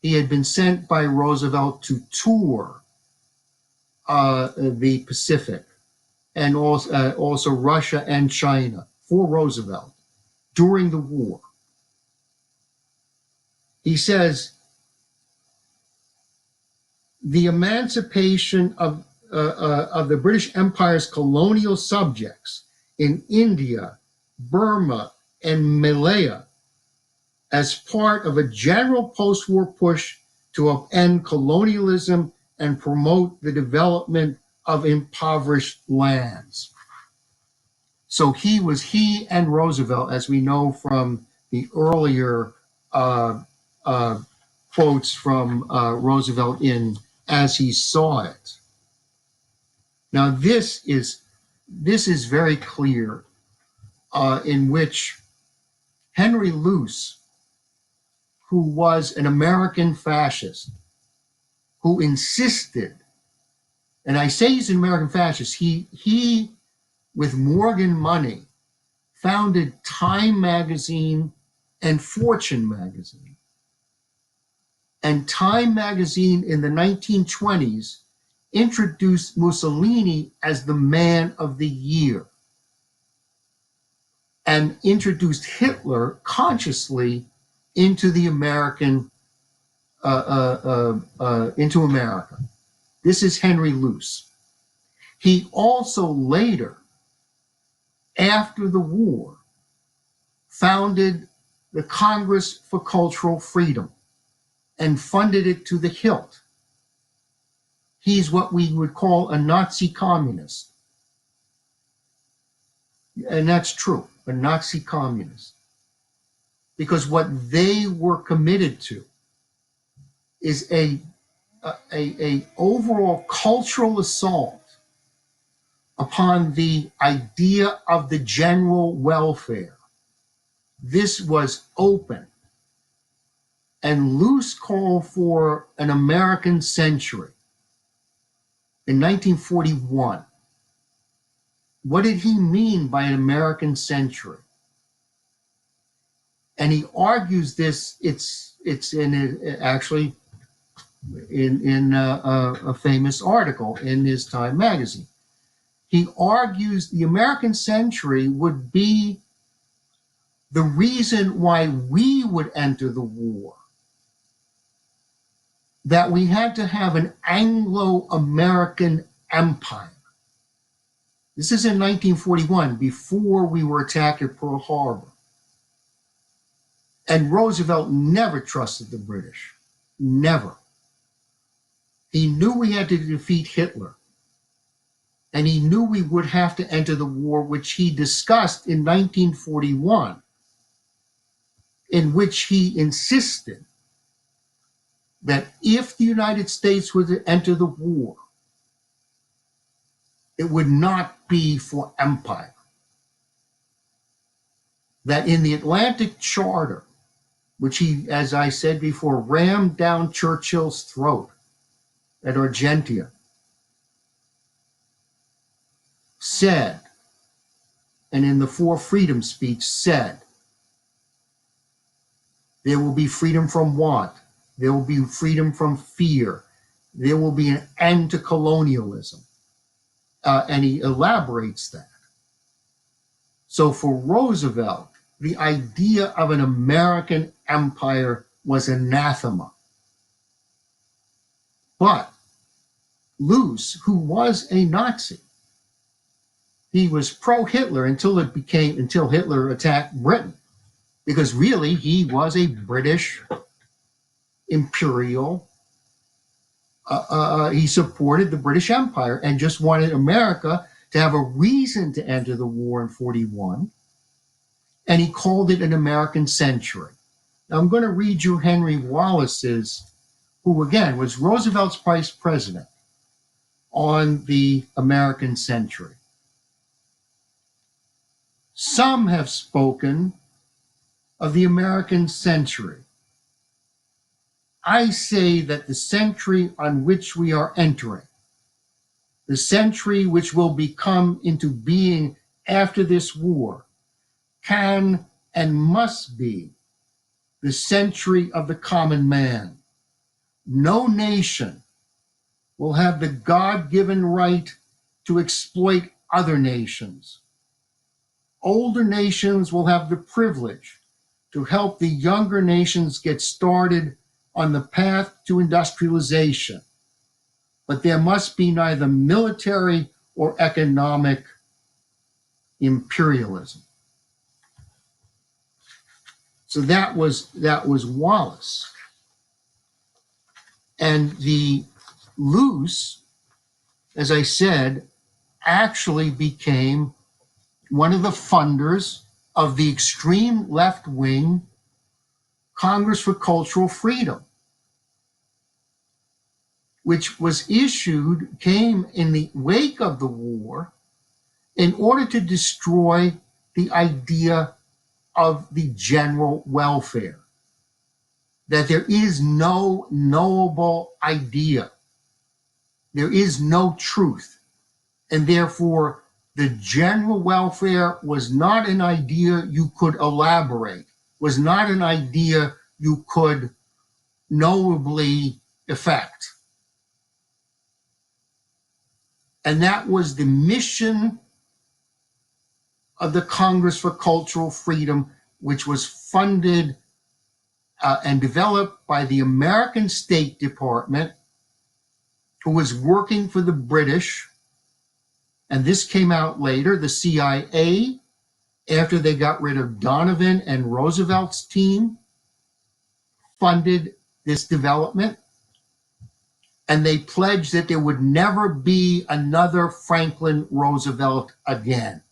he had been sent by Roosevelt to tour the Pacific and also Russia and China for Roosevelt during the war. He says, the emancipation of the British Empire's colonial subjects in India, Burma, and Malaya as part of a general post-war push to upend colonialism and promote the development of impoverished lands. So he and Roosevelt, as we know from the earlier quotes from Roosevelt in As He Saw It. Now this is very clear, in which Henry Luce, who was an American fascist, who insisted, and I say he's an American fascist, he with Morgan money founded Time magazine and Fortune magazine. And Time magazine in the 1920s introduced Mussolini as the man of the year and introduced Hitler consciously into the American, into America. This is Henry Luce. He also later, after the war, founded the Congress for Cultural Freedom and funded it to the hilt. He's what we would call a Nazi communist. And that's true, a Nazi communist. Because what they were committed to is a overall cultural assault upon the idea of the general welfare. This was open. And Luce called for an American century in 1941. What did he mean by an American century? And he argues this, it's actually in a famous article in his Time magazine. He argues the American century would be the reason why we would enter the war, that we had to have an Anglo-American empire. This is in 1941, before we were attacked at Pearl Harbor. And Roosevelt never trusted the British, never. He knew we had to defeat Hitler. And he knew we would have to enter the war, which he discussed in 1941, in which he insisted that if the United States were to enter the war, it would not be for empire. That in the Atlantic Charter, which he, as I said before, rammed down Churchill's throat at Argentia, said, and in the Four Freedoms speech said, there will be freedom from want, there will be freedom from fear, there will be an end to colonialism. And he elaborates that. So for Roosevelt, the idea of an American empire was anathema. But Luce, who was a Nazi, he was pro-Hitler until Hitler attacked Britain, because really he was a British imperial. He supported the British Empire and just wanted America to have a reason to enter the war in 41. And he called it an American century. Now I'm going to read you Henry Wallace's, who again was Roosevelt's vice president, on the American century. Some have spoken of the American century. I say that the century on which we are entering, the century which will become into being after this war, can and must be the century of the common man. No nation will have the God-given right to exploit other nations. Older nations will have the privilege to help the younger nations get started on the path to industrialization. But there must be neither military or economic imperialism. So that was Wallace. And the Luce, as I said, actually became one of the funders of the extreme left-wing Congress for Cultural Freedom, which was came in the wake of the war in order to destroy the idea of the general welfare, that there is no knowable idea, there is no truth, and therefore the general welfare was not an idea you could elaborate, was not an idea you could knowably effect. And that was the mission of the Congress for Cultural Freedom, which was funded and developed by the American State Department, who was working for the British. And this came out later. The CIA, after they got rid of Donovan and Roosevelt's team, funded this development. And they pledged that there would never be another Franklin Roosevelt again.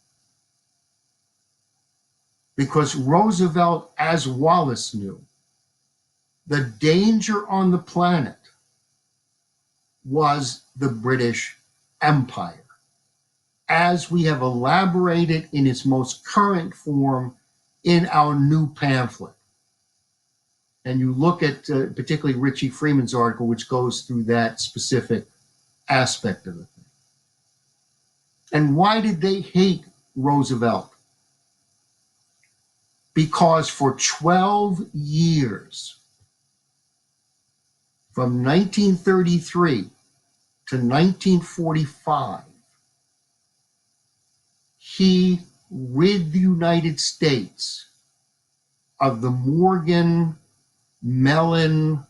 Because Roosevelt, as Wallace knew, the danger on the planet was the British Empire, as we have elaborated in its most current form in our new pamphlet. And you look at particularly Richie Freeman's article, which goes through that specific aspect of the thing. And why did they hate Roosevelt? Because for 12 years, from 1933 to 1945, he rid the United States of the Morgan, Mellon,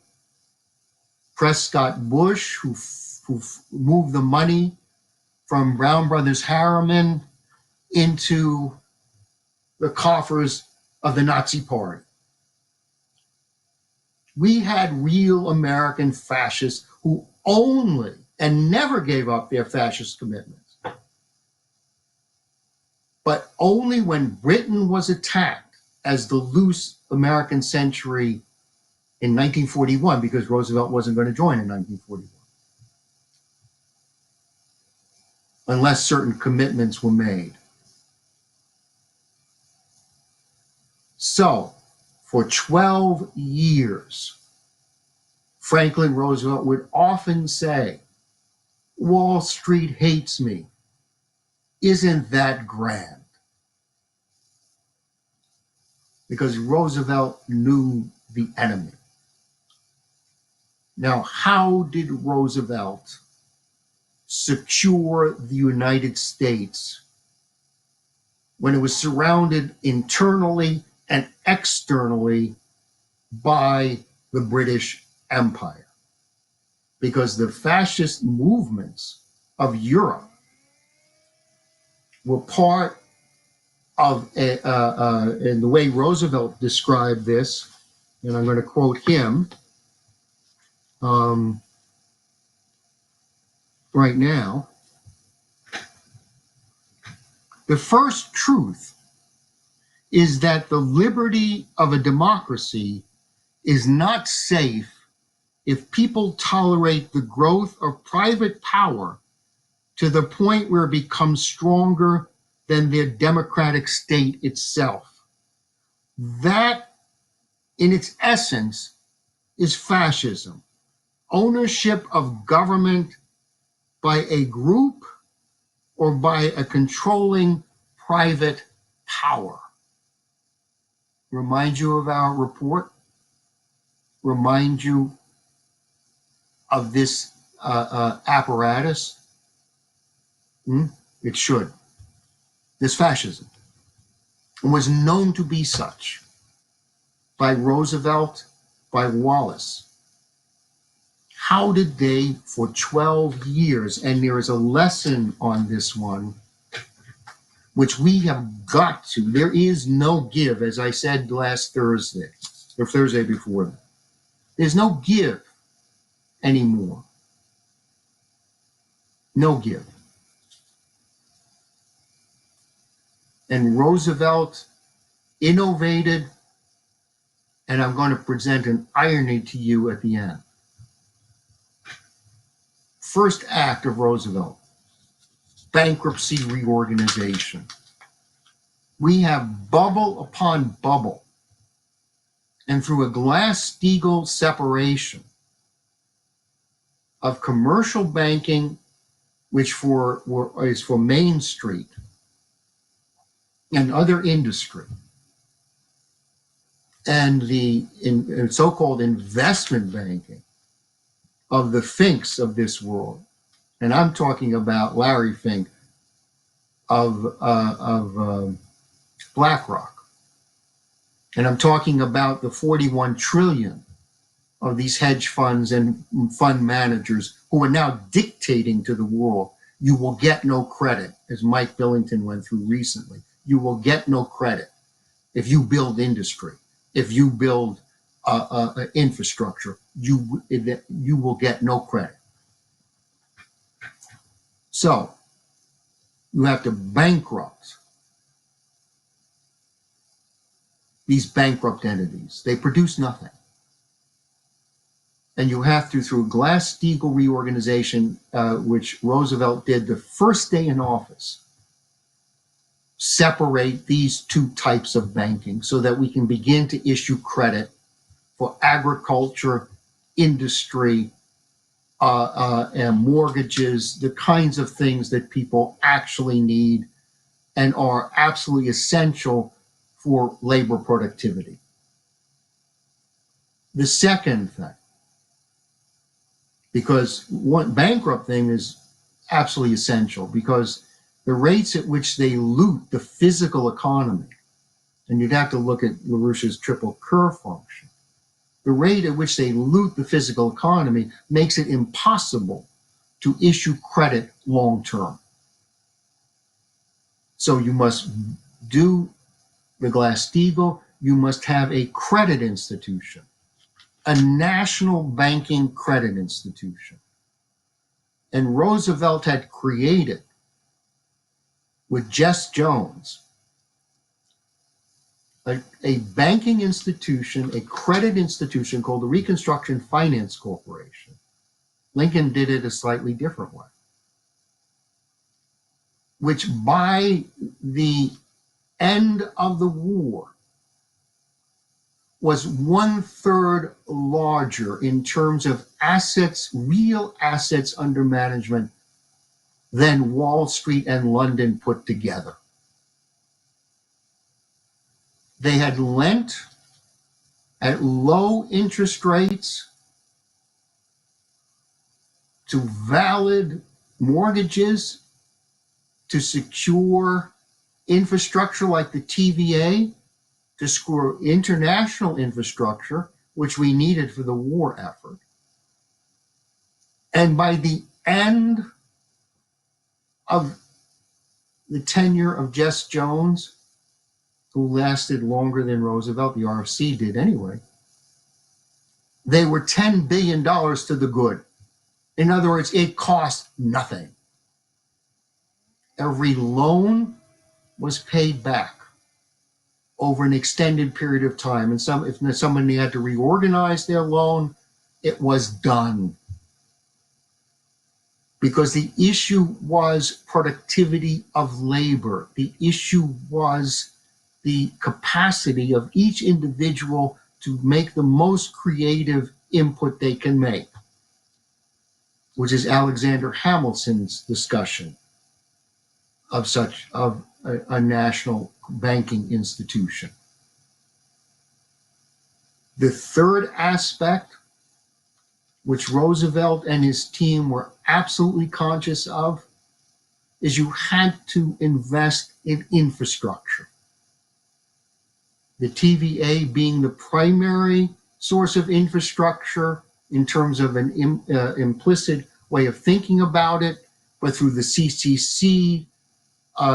Prescott Bush, who moved the money from Brown Brothers Harriman into the coffers of the Nazi Party. We had real American fascists who only and never gave up their fascist commitments. But only when Britain was attacked as the loose American century in 1941, because Roosevelt wasn't going to join in 1941, unless certain commitments were made. So, for 12 years, Franklin Roosevelt would often say, "Wall Street hates me. Isn't that grand?" Because Roosevelt knew the enemy. Now, how did Roosevelt secure the United States when it was surrounded internally and externally by the British Empire? Because the fascist movements of Europe were part of, in the way Roosevelt described this, and I'm going to quote him right now. The first truth is that the liberty of a democracy is not safe if people tolerate the growth of private power to the point where it becomes stronger than their democratic state itself. That, in its essence, is fascism. Ownership of government by a group or by a controlling private power. Remind you of our report? Remind you of this apparatus? It should. This fascism was known to be such by Roosevelt, by Wallace. How did they, for 12 years, and there is a lesson on this one, which we have got to, there is no give, as I said last Thursday, or Thursday before that. There's no give anymore. No give. And Roosevelt innovated, and I'm going to present an irony to you at the end. First act of Roosevelt, bankruptcy reorganization. We have bubble upon bubble, and through a Glass-Steagall separation of commercial banking, which is for Main Street and other industry, and the so-called investment banking of the Finks of this world, and I'm talking about Larry Fink of BlackRock, and I'm talking about the 41 trillion of these hedge funds and fund managers who are now dictating to the world, you will get no credit, as Mike Billington went through recently. You will get no credit if you build industry, if you build infrastructure, you will get no credit. So you have to bankrupt these bankrupt entities. They produce nothing. And you have to, through Glass-Steagall reorganization, which Roosevelt did the first day in office, separate these two types of banking so that we can begin to issue credit for agriculture, industry, and mortgages, the kinds of things that people actually need and are absolutely essential for labor productivity. The second thing, because one bankrupt thing is absolutely essential, because the rates at which they loot the physical economy, and you'd have to look at Larouche's triple curve function, the rate at which they loot the physical economy makes it impossible to issue credit long term. So you must do the Glass-Steagall, you must have a credit institution, a national banking credit institution. And Roosevelt had created, with Jess Jones, a banking institution, a credit institution called the Reconstruction Finance Corporation. Lincoln did it a slightly different way, which by the end of the war was 1/3 larger in terms of assets, real assets under management, than Wall Street and London put together. They had lent at low interest rates to valid mortgages to secure infrastructure like the TVA, to secure international infrastructure, which we needed for the war effort. And by the end of the tenure of Jess Jones, who lasted longer than Roosevelt, the RFC did anyway, they were $10 billion to the good. In other words, it cost nothing. Every loan was paid back over an extended period of time. And if somebody had to reorganize their loan, it was done. because the issue was productivity of labor. The issue was the capacity of each individual to make the most creative input they can make, which is Alexander Hamilton's discussion of a national banking institution. The third aspect, which Roosevelt and his team were absolutely conscious of, is you had to invest in infrastructure. The TVA being the primary source of infrastructure in terms of an implicit way of thinking about it, but through the CCC,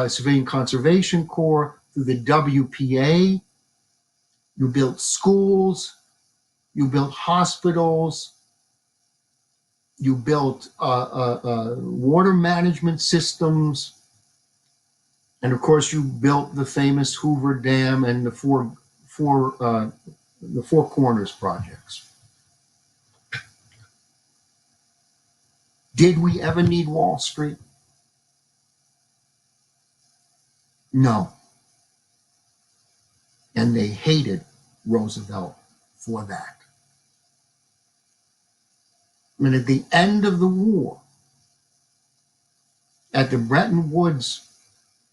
Civilian Conservation Corps, through the WPA, you built schools, you built hospitals, you built water management systems, and of course you built the famous Hoover Dam and the Four Corners projects. Did we ever need Wall Street? No. And they hated Roosevelt for that. I mean, at the end of the war, at the Bretton Woods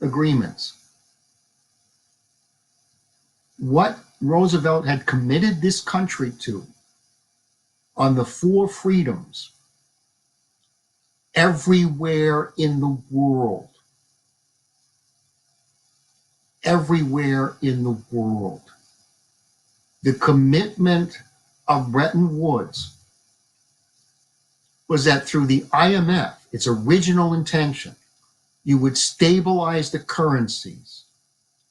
agreements, what Roosevelt had committed this country to on the four freedoms everywhere in the world, the commitment of Bretton Woods was that through the IMF, its original intention, you would stabilize the currencies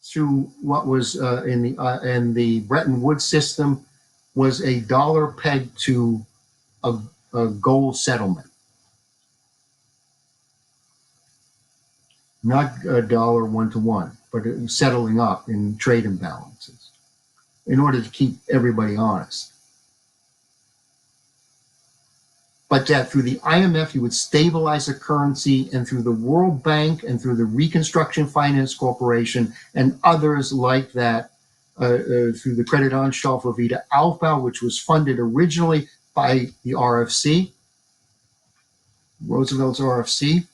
through what was in the Bretton Woods system was a dollar pegged to a gold settlement. Not a dollar one-to-one, but settling up in trade imbalances in order to keep everybody honest. But that through the IMF, you would stabilize the currency, and through the World Bank and through the Reconstruction Finance Corporation and others like that, through the Credit Anstalt for Vida Aufbau, which was funded originally by the RFC, Roosevelt's RFC,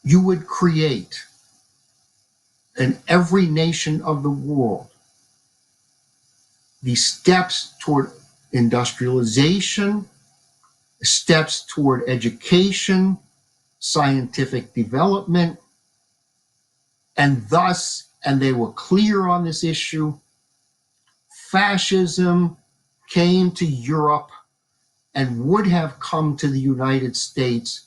you would create in every nation of the world the steps toward industrialization, steps toward education, scientific development, and thus, and they were clear on this issue, fascism came to Europe and would have come to the United States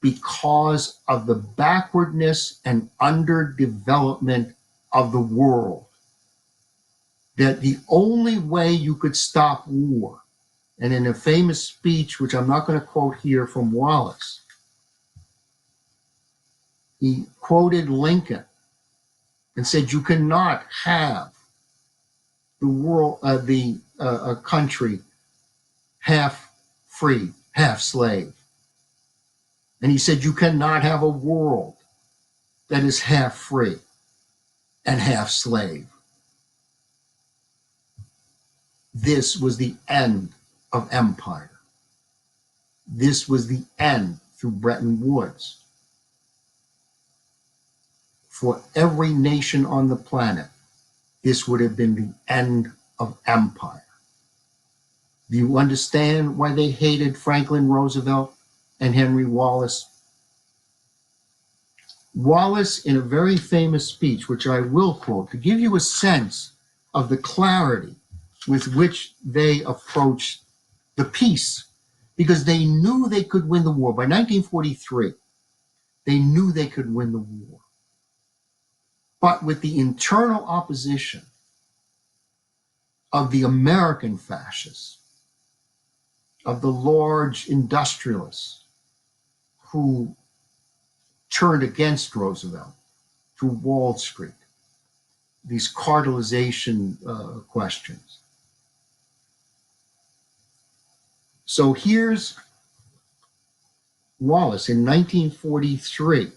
because of the backwardness and underdevelopment of the world. That the only way you could stop war, and in a famous speech, which I'm not going to quote here from Wallace, he quoted Lincoln and said, you cannot have the world, a country half free, half slave. And he said, you cannot have a world that is half free and half slave. This was the end of empire. This was the end through Bretton Woods. For every nation on the planet, this would have been the end of empire. Do you understand why they hated Franklin Roosevelt and Henry Wallace? Wallace, in a very famous speech, which I will quote, to give you a sense of the clarity with which they approached the peace, because they knew they could win the war. By 1943, they knew they could win the war. But with the internal opposition of the American fascists, of the large industrialists who turned against Roosevelt through Wall Street, these cartelization questions. So here's Wallace in 1943.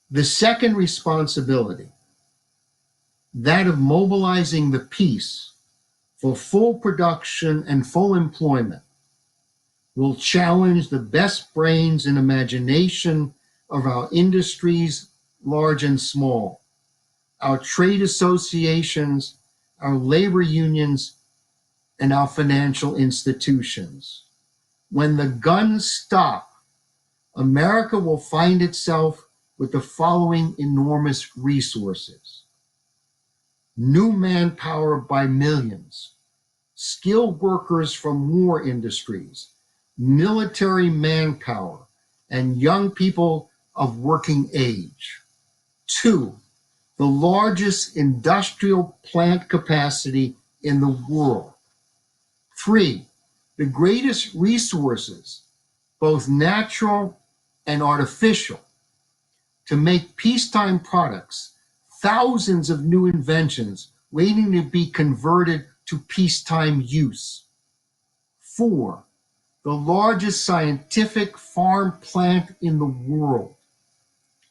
The second responsibility, that of mobilizing the peace for full production and full employment, will challenge the best brains and imagination of our industries, large and small, our trade associations, our labor unions, and our financial institutions. When the guns stop, America will find itself with the following enormous resources: new manpower by millions, skilled workers from war industries, military manpower, and young people of working age. Two, the largest industrial plant capacity in the world. Three, the greatest resources, both natural and artificial, to make peacetime products, thousands of new inventions waiting to be converted to peacetime use. Four, the largest scientific farm plant in the world.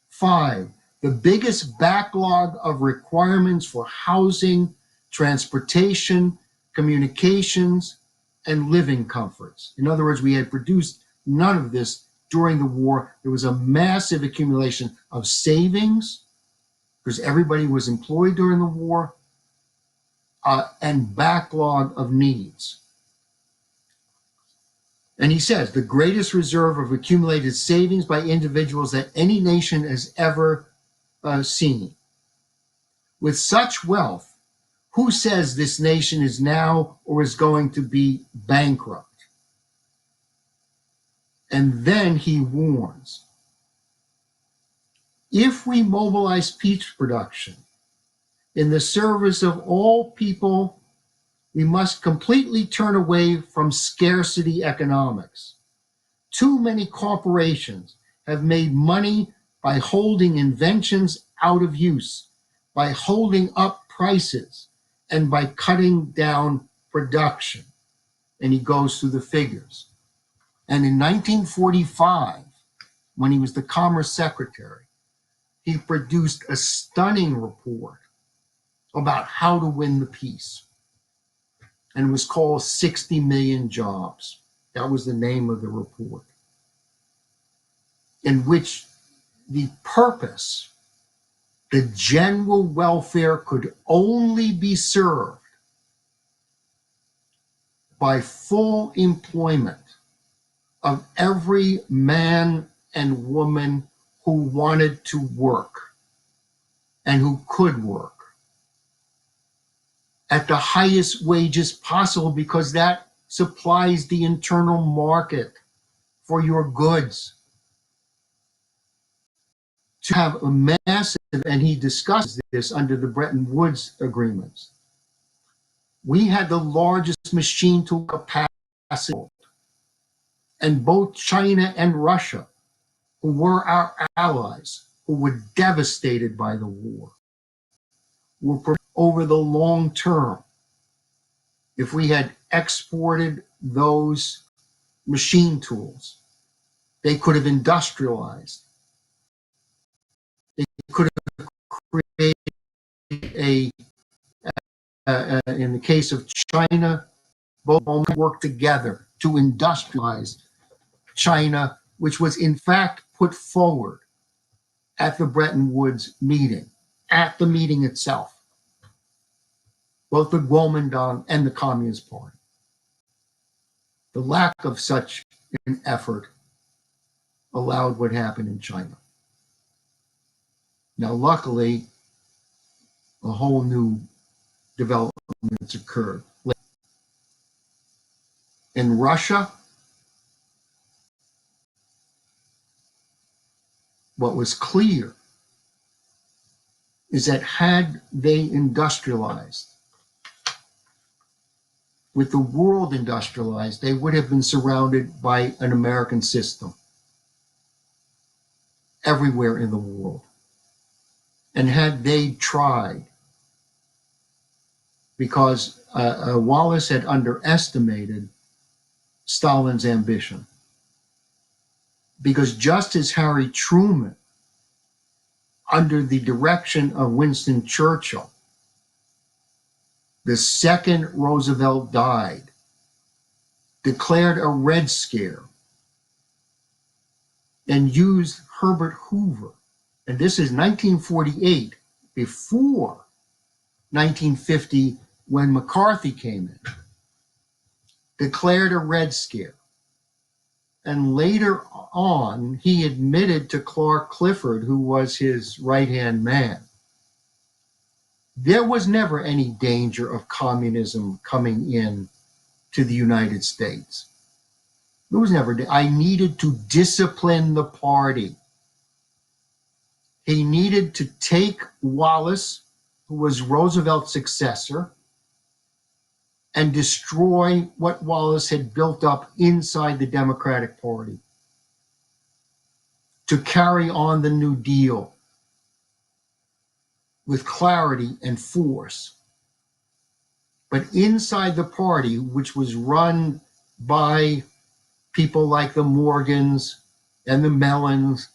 Five, the biggest backlog of requirements for housing, transportation, communications, and living comforts. In other words, we had produced none of this during the war. There was a massive accumulation of savings because everybody was employed during the war, and backlog of needs. And he says, the greatest reserve of accumulated savings by individuals that any nation has ever seen. With such wealth, who says this nation is now or is going to be bankrupt? And then he warns, if we mobilize peace production in the service of all people, we must completely turn away from scarcity economics. Too many corporations have made money by holding inventions out of use, by holding up prices, and by cutting down production. And he goes through the figures. And in 1945, when he was the Commerce Secretary, he produced a stunning report about how to win the peace. And it was called 60 Million Jobs. That was the name of the report, in which the purpose, the general welfare, could only be served by full employment of every man and woman who wanted to work and who could work at the highest wages possible, because that supplies the internal market for your goods. To have a massive, and he discusses this under the Bretton Woods agreements, we had the largest machine tool capacity, and both China and Russia, who were our allies, who were devastated by the war, were over the long term. If we had exported those machine tools, they could have industrialized. They could have created in the case of China, both worked together to industrialize China, which was in fact put forward at the Bretton Woods meeting, at the meeting itself, both the Kuomintang and the Communist Party. The lack of such an effort allowed what happened in China. Now, luckily, a whole new developments occurred. In Russia, what was clear is that had they industrialized, with the world industrialized, they would have been surrounded by an American system everywhere in the world. And had they tried, because Wallace had underestimated Stalin's ambition. Because just as Harry Truman, under the direction of Winston Churchill, the second Roosevelt died, declared a Red Scare, and used Herbert Hoover, and this is 1948, before 1950, when McCarthy came in, declared a Red Scare. And later on, he admitted to Clark Clifford, who was his right-hand man, there was never any danger of communism coming in to the United States. There was never. I needed to discipline the party. He needed to take Wallace, who was Roosevelt's successor, and destroy what Wallace had built up inside the Democratic Party to carry on the New Deal with clarity and force. But inside the party, which was run by people like the Morgans and the Mellons,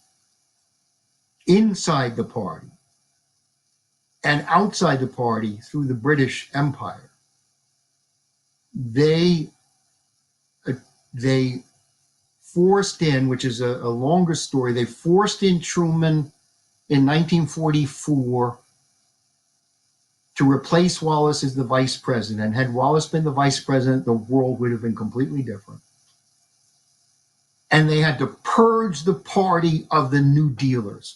inside the party and outside the party through the British Empire, they forced in, which is a longer story, they forced in Truman in 1944 to replace Wallace as the vice president. Had Wallace been the vice president, the world would have been completely different. And they had to purge the party of the New Dealers.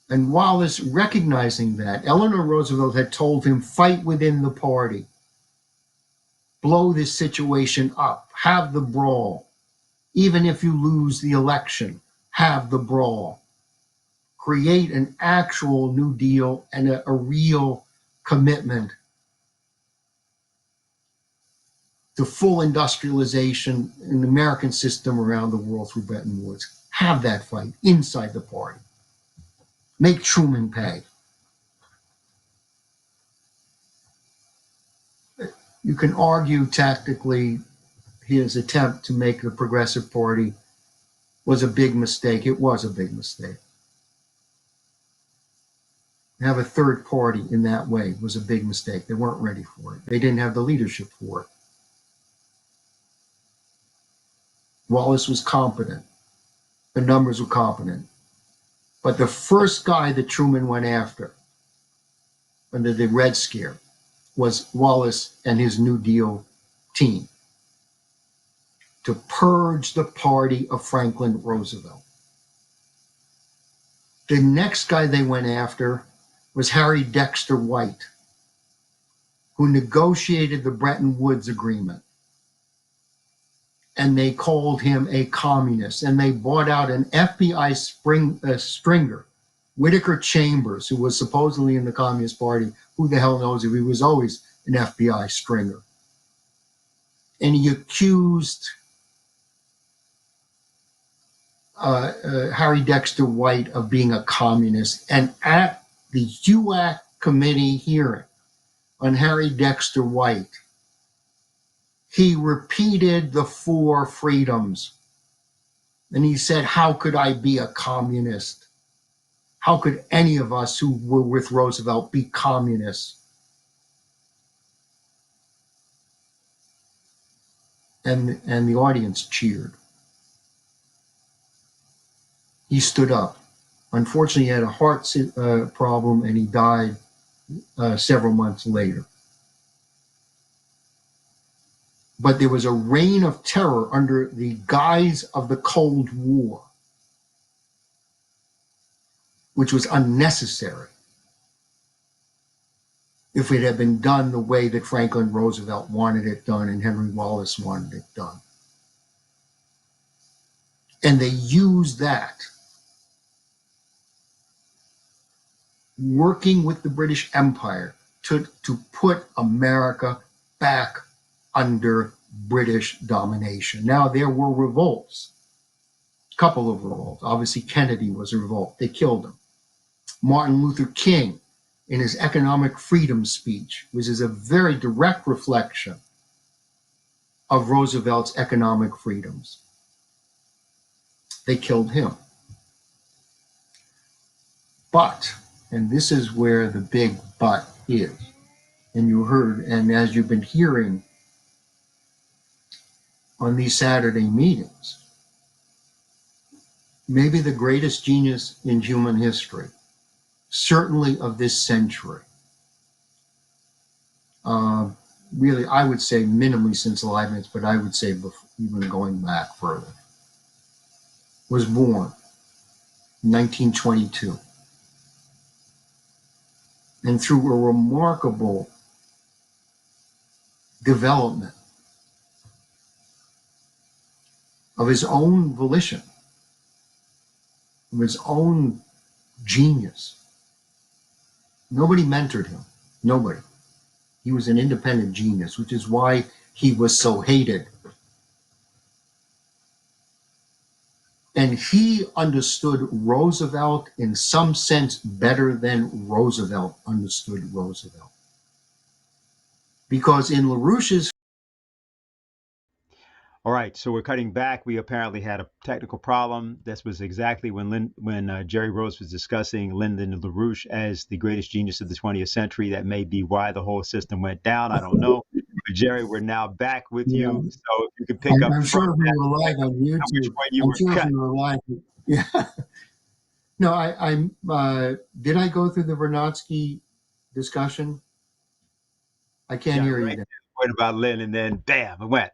And Wallace, recognizing that, Eleanor Roosevelt had told him, fight within the party. Blow this situation up. Have the brawl. Even if you lose the election, have the brawl. Create an actual New Deal and a real commitment to full industrialization in the American system around the world through Bretton Woods. Have that fight inside the party. Make Truman pay. You can argue tactically his attempt to make the Progressive Party was a big mistake. It was a big mistake. Have a third party in that way was a big mistake. They weren't ready for it. They didn't have the leadership for it. Wallace was competent. The numbers were competent. But the first guy that Truman went after under the Red Scare was Wallace and his New Deal team to purge the party of Franklin Roosevelt. The next guy they went after was Harry Dexter White, who negotiated the Bretton Woods Agreement. And they called him a communist. And they bought out an FBI stringer, Whittaker Chambers, who was supposedly in the Communist Party. Who the hell knows if he was always an FBI stringer. And he accused Harry Dexter White of being a communist. And at the HUAC committee hearing on Harry Dexter White, he repeated the four freedoms. And he said, how could I be a communist? How could any of us who were with Roosevelt be communists? And the audience cheered. He stood up. Unfortunately, he had a heart problem and he died several months later. But there was a reign of terror under the guise of the Cold War, which was unnecessary if it had been done the way that Franklin Roosevelt wanted it done and Henry Wallace wanted it done. And they used that, working with the British Empire to put America back under British domination. Now, there were revolts, a couple of revolts. Obviously, Kennedy was a revolt. They killed him. Martin Luther King, in his economic freedom speech, which is a very direct reflection of Roosevelt's economic freedoms. They killed him. But, and this is where the big but is, and you heard, and as you've been hearing on these Saturday meetings, maybe the greatest genius in human history, certainly of this century, really, I would say minimally since Leibniz, but I would say before, even going back further, was born in 1922. And through a remarkable development of his own volition, of his own genius. Nobody mentored him. Nobody. He was an independent genius, which is why he was so hated. And he understood Roosevelt in some sense better than Roosevelt understood Roosevelt. Because in Larouche's... All right, so we're cutting back. We apparently had a technical problem. This was exactly when Jerry Rose was discussing Lyndon Larouche as the greatest genius of the 20th century. That may be why the whole system went down. I don't know. But Jerry, we're now back with you. So if you could pick up I'm sure if we were live on which YouTube, way you I'm were sure if cut. we were live, yeah. No, did I go through the Vernadsky discussion? I can't hear you. Right. What about Lynn? And then bam, it went.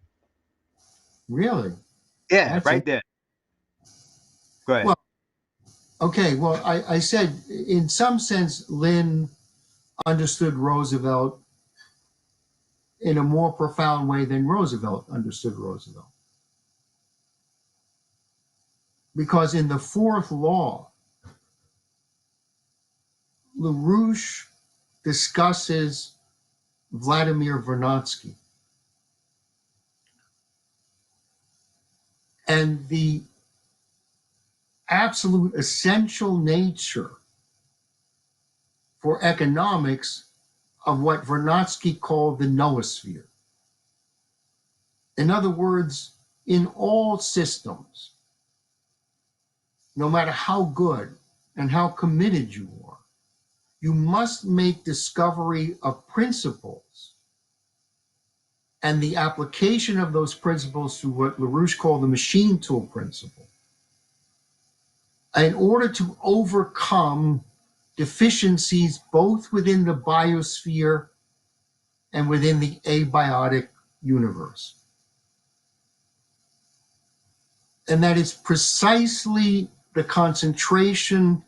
Really? Yeah, That's right it. there. Go ahead. Well, okay, well, I said in some sense, Lynn understood Roosevelt in a more profound way than Roosevelt understood Roosevelt. Because in the fourth law, Larouche discusses Vladimir Vernadsky and the absolute essential nature for economics of what Vernadsky called the noosphere. In other words, in all systems, no matter how good and how committed you are, you must make discovery of principles and the application of those principles to what Larouche called the machine tool principle in order to overcome deficiencies both within the biosphere and within the abiotic universe. And that is precisely the concentration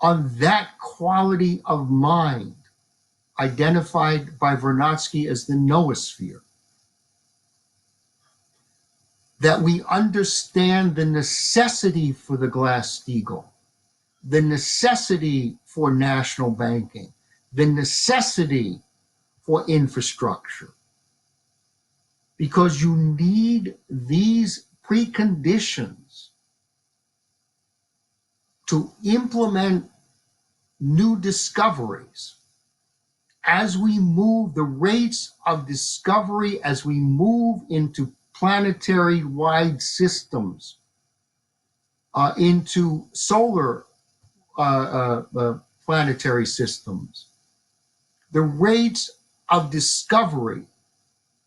on that quality of mind identified by Vernadsky as the noosphere. That we understand the necessity for the Glass-Steagall, the necessity for national banking, the necessity for infrastructure. Because you need these preconditions to implement new discoveries. As we move, the rates of discovery, as we move into planetary-wide systems, into solar planetary systems, the rates of discovery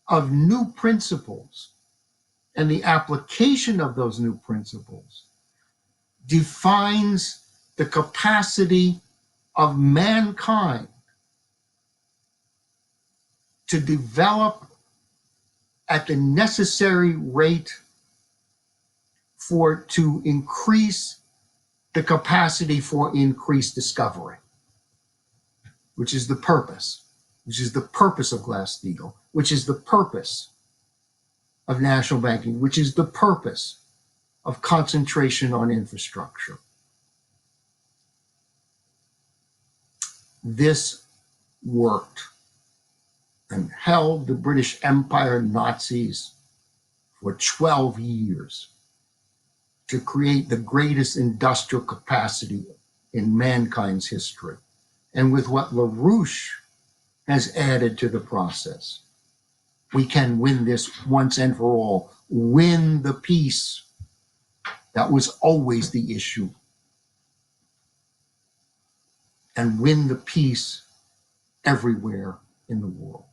of new principles and the application of those new principles defines the capacity of mankind to develop at the necessary rate to increase the capacity for increased discovery, which is the purpose of Glass-Steagall, which is the purpose of national banking, which is the purpose of concentration on infrastructure. This worked and held the British Empire Nazis for 12 years to create the greatest industrial capacity in mankind's history. And with what Larouche has added to the process, We can win this once and for all. Win the peace. That was always the issue. And win the peace everywhere in the world.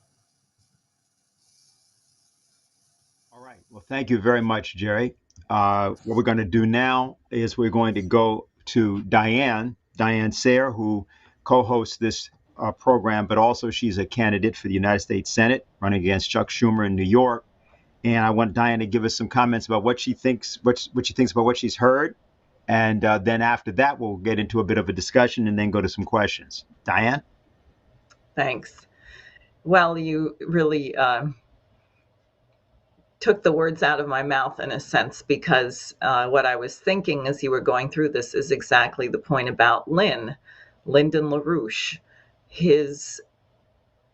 All right. Well, thank you very much, Jerry. What we're going to do now is we're going to go to Diane Sayre, who co-hosts this program, but also she's a candidate for the United States Senate, running against Chuck Schumer in New York. And I want Diane to give us some comments about what she thinks, what she thinks about what she's heard, and then after that, we'll get into a bit of a discussion and then go to some questions. Diane? Thanks. Well, you really took the words out of my mouth in a sense, because what I was thinking as you were going through this is exactly the point about Lyndon Larouche. His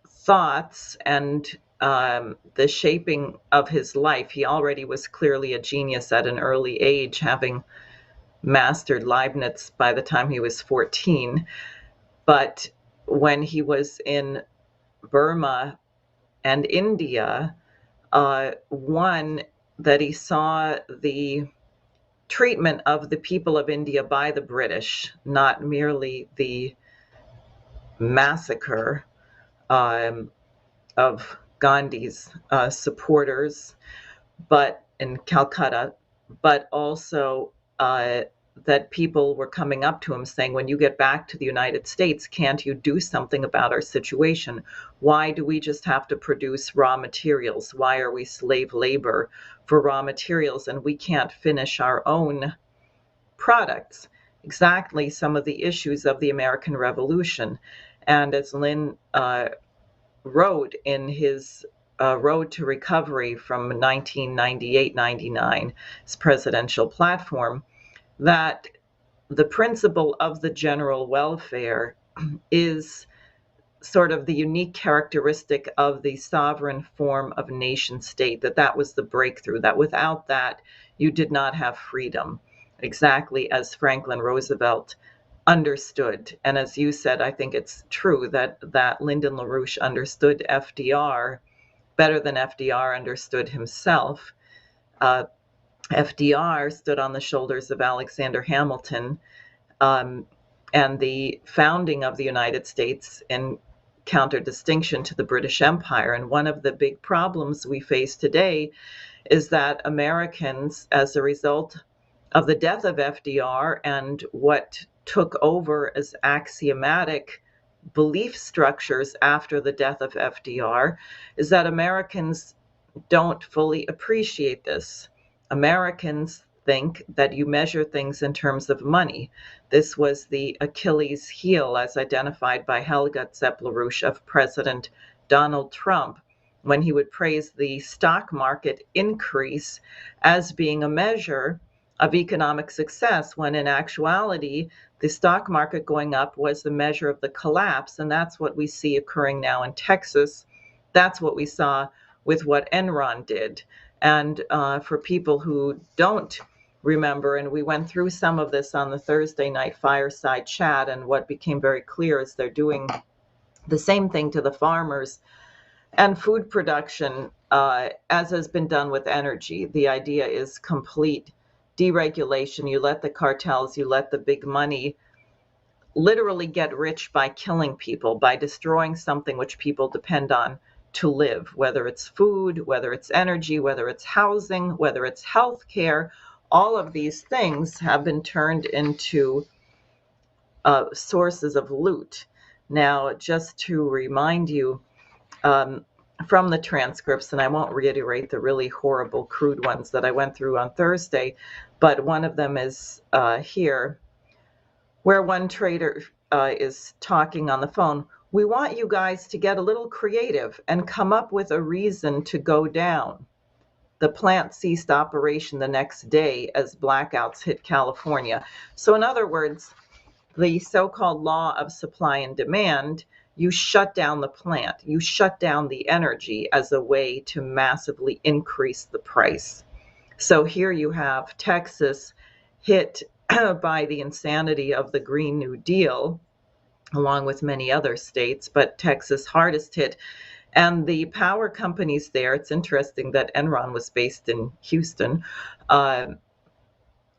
thoughts and the shaping of his life. He already was clearly a genius at an early age, having mastered Leibniz by the time he was 14. But when he was in Burma and India, one, that he saw the treatment of the people of India by the British, not merely the massacre of Gandhi's supporters, but in Calcutta, but also that people were coming up to him saying, when you get back to the United States, can't you do something about our situation? Why do we just have to produce raw materials? Why are we slave labor for raw materials and we can't finish our own products? Exactly some of the issues of the American Revolution. And as Lynn wrote in his Road to Recovery from 1998-99, his presidential platform, that the principle of the general welfare is sort of the unique characteristic of the sovereign form of nation state, that was the breakthrough, that without that you did not have freedom, exactly as Franklin Roosevelt understood. And as you said, I think it's true that Lyndon LaRouche understood FDR better than FDR understood himself. FDR stood on the shoulders of Alexander Hamilton, and the founding of the United States in counter-distinction to the British Empire. And one of the big problems we face today is that Americans, as a result of the death of FDR and what took over as axiomatic belief structures after the death of FDR, is that Americans don't fully appreciate this. Americans think that you measure things in terms of money. This was the Achilles heel, as identified by Helga Zepp-LaRouche, of President Donald Trump, when he would praise the stock market increase as being a measure of economic success, when in actuality, the stock market going up was the measure of the collapse. And that's what we see occurring now in Texas. That's what we saw with what Enron did. And for people who don't remember, and we went through some of this on the Thursday night fireside chat, and what became very clear is they're doing the same thing to the farmers and food production as has been done with energy. The idea is complete deregulation. You let the cartels, you let the big money literally get rich by killing people, by destroying something which people depend on to live, whether it's food, whether it's energy, whether it's housing, whether it's healthcare. All of these things have been turned into sources of loot. Now, just to remind you, from the transcripts, and I won't reiterate the really horrible, crude ones that I went through on Thursday, but one of them is here, where one trader is talking on the phone. We want you guys to get a little creative and come up with a reason to go down. The plant ceased operation the next day as blackouts hit California. So in other words, the so-called law of supply and demand, you shut down the plant, you shut down the energy as a way to massively increase the price. So here you have Texas hit by the insanity of the Green New Deal, along with many other states, but Texas hardest hit. And the power companies there, it's interesting that Enron was based in Houston,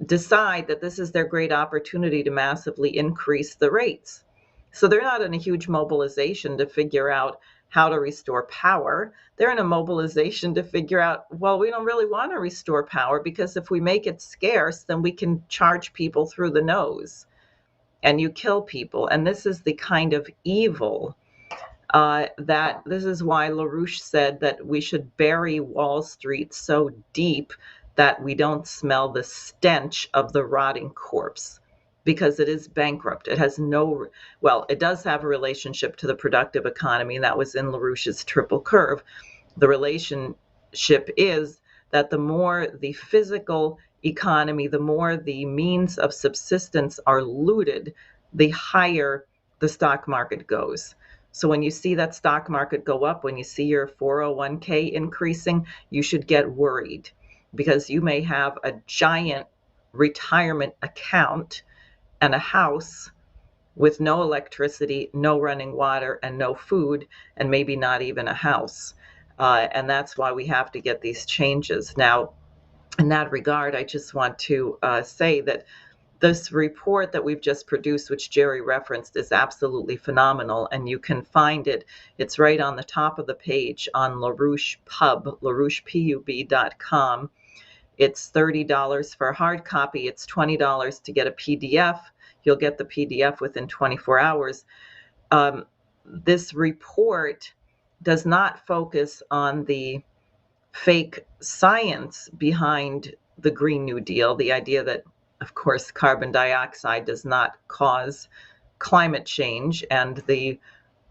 decide that this is their great opportunity to massively increase the rates. So they're not in a huge mobilization to figure out how to restore power. They're in a mobilization to figure out, well, we don't really want to restore power, because if we make it scarce, then we can charge people through the nose and you kill people. And this is the kind of evil that this is why Larouche said that we should bury Wall Street so deep that we don't smell the stench of the rotting corpse, because it is bankrupt. It has no, well, it does have a relationship to the productive economy, and that was in Larouche's triple curve. The relationship is that the more the physical economy, the more the means of subsistence are looted, the higher the stock market goes. So when you see that stock market go up, when you see your 401k increasing, you should get worried, because you may have a giant retirement account and a house with no electricity, no running water, and no food, and maybe not even a house. And that's why we have to get these changes. Now, in that regard, I just want to say that this report that we've just produced, which Jerry referenced, is absolutely phenomenal, and you can find it. It's right on the top of the page on Larouche Pub, LarouchePub.com. It's $30 for a hard copy. It's $20 to get a PDF. You'll get the PDF within 24 hours. This report does not focus on the fake science behind the Green New Deal, the idea that, of course, carbon dioxide does not cause climate change, and the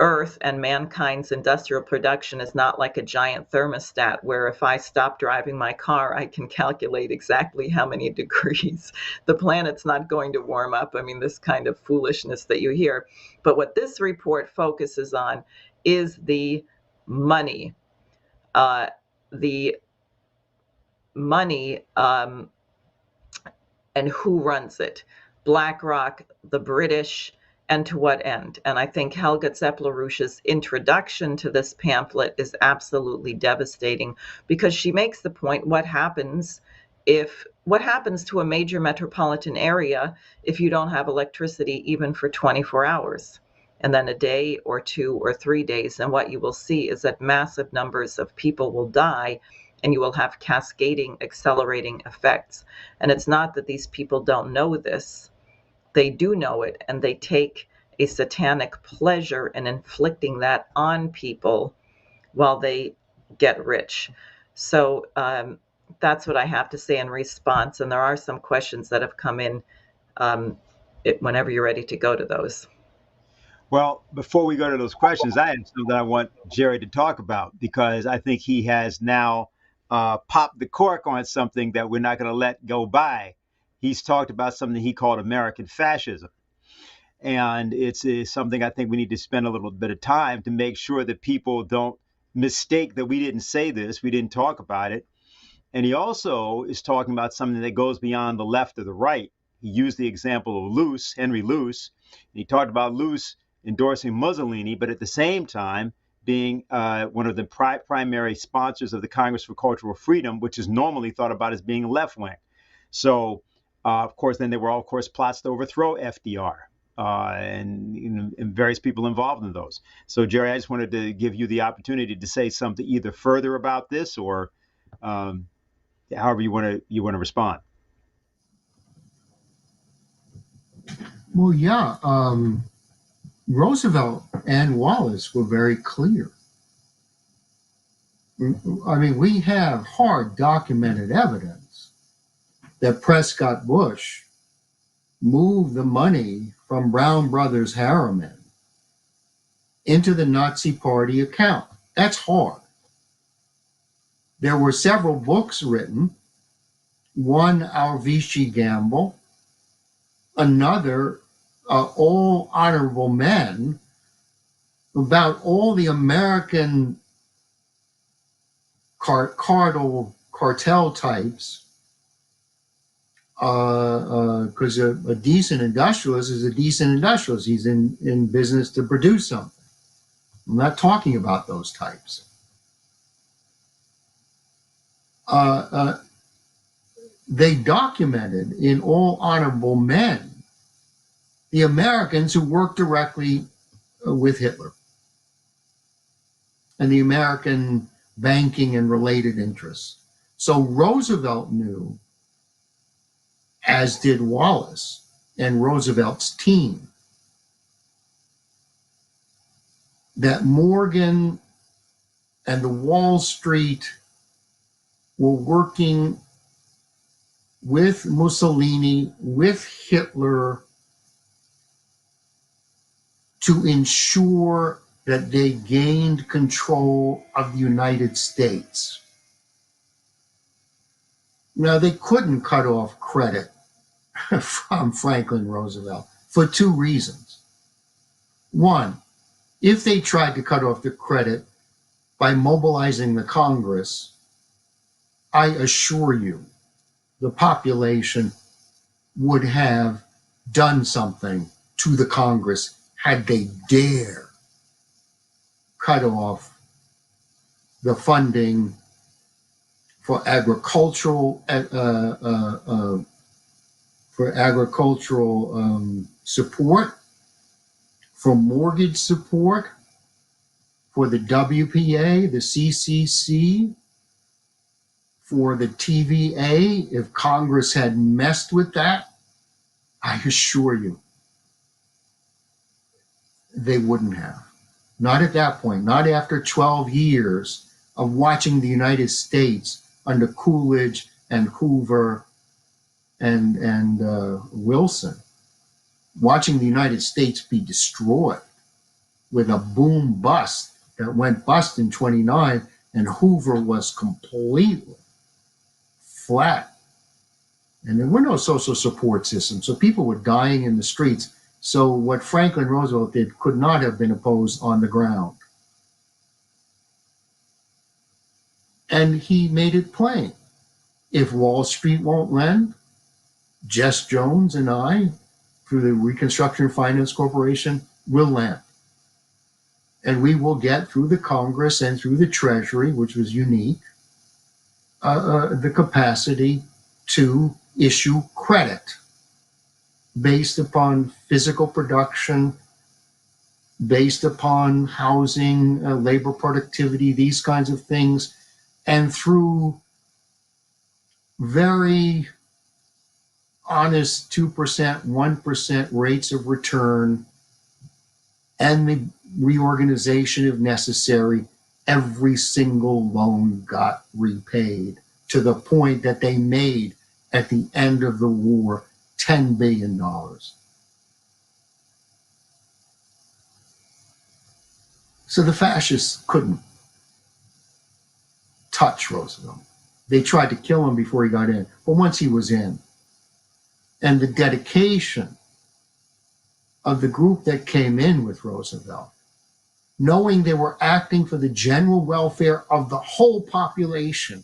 Earth and mankind's industrial production is not like a giant thermostat where if I stop driving my car, I can calculate exactly how many degrees. The planet's not going to warm up. I mean, this kind of foolishness that you hear. But what this report focuses on is the money. The money and who runs it. BlackRock, the British, and to what end? And I think Helga Zepp-LaRouche's introduction to this pamphlet is absolutely devastating, because she makes the point, what happens to a major metropolitan area if you don't have electricity even for 24 hours? And then a day or 2 or 3 days, and what you will see is that massive numbers of people will die, and you will have cascading, accelerating effects. And it's not that these people don't know this. They do know it, and they take a satanic pleasure in inflicting that on people while they get rich. So that's what I have to say in response. And there are some questions that have come in whenever you're ready to go to those. Well, before we go to those questions, I have something that I want Jerry to talk about, because I think he has now popped the cork on something that we're not going to let go by. He's talked about something he called American fascism. And it's something I think we need to spend a little bit of time to make sure that people don't mistake that we didn't say this, we didn't talk about it. And he also is talking about something that goes beyond the left or the right. He used the example of Luce, Henry Luce. And he talked about Luce endorsing Mussolini, but at the same time being one of the primary sponsors of the Congress for Cultural Freedom, which is normally thought about as being left-wing. So, of course, then there were, of course, plots to overthrow FDR and various people involved in those. So, Jerry, I just wanted to give you the opportunity to say something either further about this or however you want to respond. Well, yeah. Roosevelt and Wallace were very clear. I mean, we have hard documented evidence that Prescott Bush moved the money from Brown Brothers Harriman into the Nazi Party account. That's hard. There were several books written, one, Our Vichy Gamble, another, All Honorable Men, about all the American cartel types, because a decent industrialist is a decent industrialist. He's in business to produce something. I'm not talking about those types. They documented in All Honorable Men the Americans who worked directly with Hitler and the American banking and related interests. So Roosevelt knew, as did Wallace and Roosevelt's team, that Morgan and the Wall Street were working with Mussolini, with Hitler, to ensure that they gained control of the United States. Now, they couldn't cut off credit from Franklin Roosevelt for two reasons. One, if they tried to cut off the credit by mobilizing the Congress, I assure you, the population would have done something to the Congress had they dare cut off the funding for agricultural support, for mortgage support, for the WPA, the CCC, for the TVA. If Congress had messed with that, I assure you, they wouldn't have. Not at that point, not after 12 years of watching the United States under Coolidge and Hoover and Wilson, watching the United States be destroyed with a boom bust that went bust in 29, and Hoover was completely flat. And there were no social support systems, so people were dying in the streets. So what Franklin Roosevelt did could not have been opposed on the ground. And he made it plain. If Wall Street won't lend, Jess Jones and I, through the Reconstruction Finance Corporation, will lend. And we will get through the Congress and through the Treasury, which was unique, the capacity to issue credit based upon physical production, based upon housing, labor productivity, these kinds of things, and through very honest 2%, 1% rates of return, and the reorganization if necessary, every single loan got repaid to the point that they made at the end of the war $10 billion. So the fascists couldn't touch Roosevelt. They tried to kill him before he got in, but once he was in, and the dedication of the group that came in with Roosevelt, knowing they were acting for the general welfare of the whole population.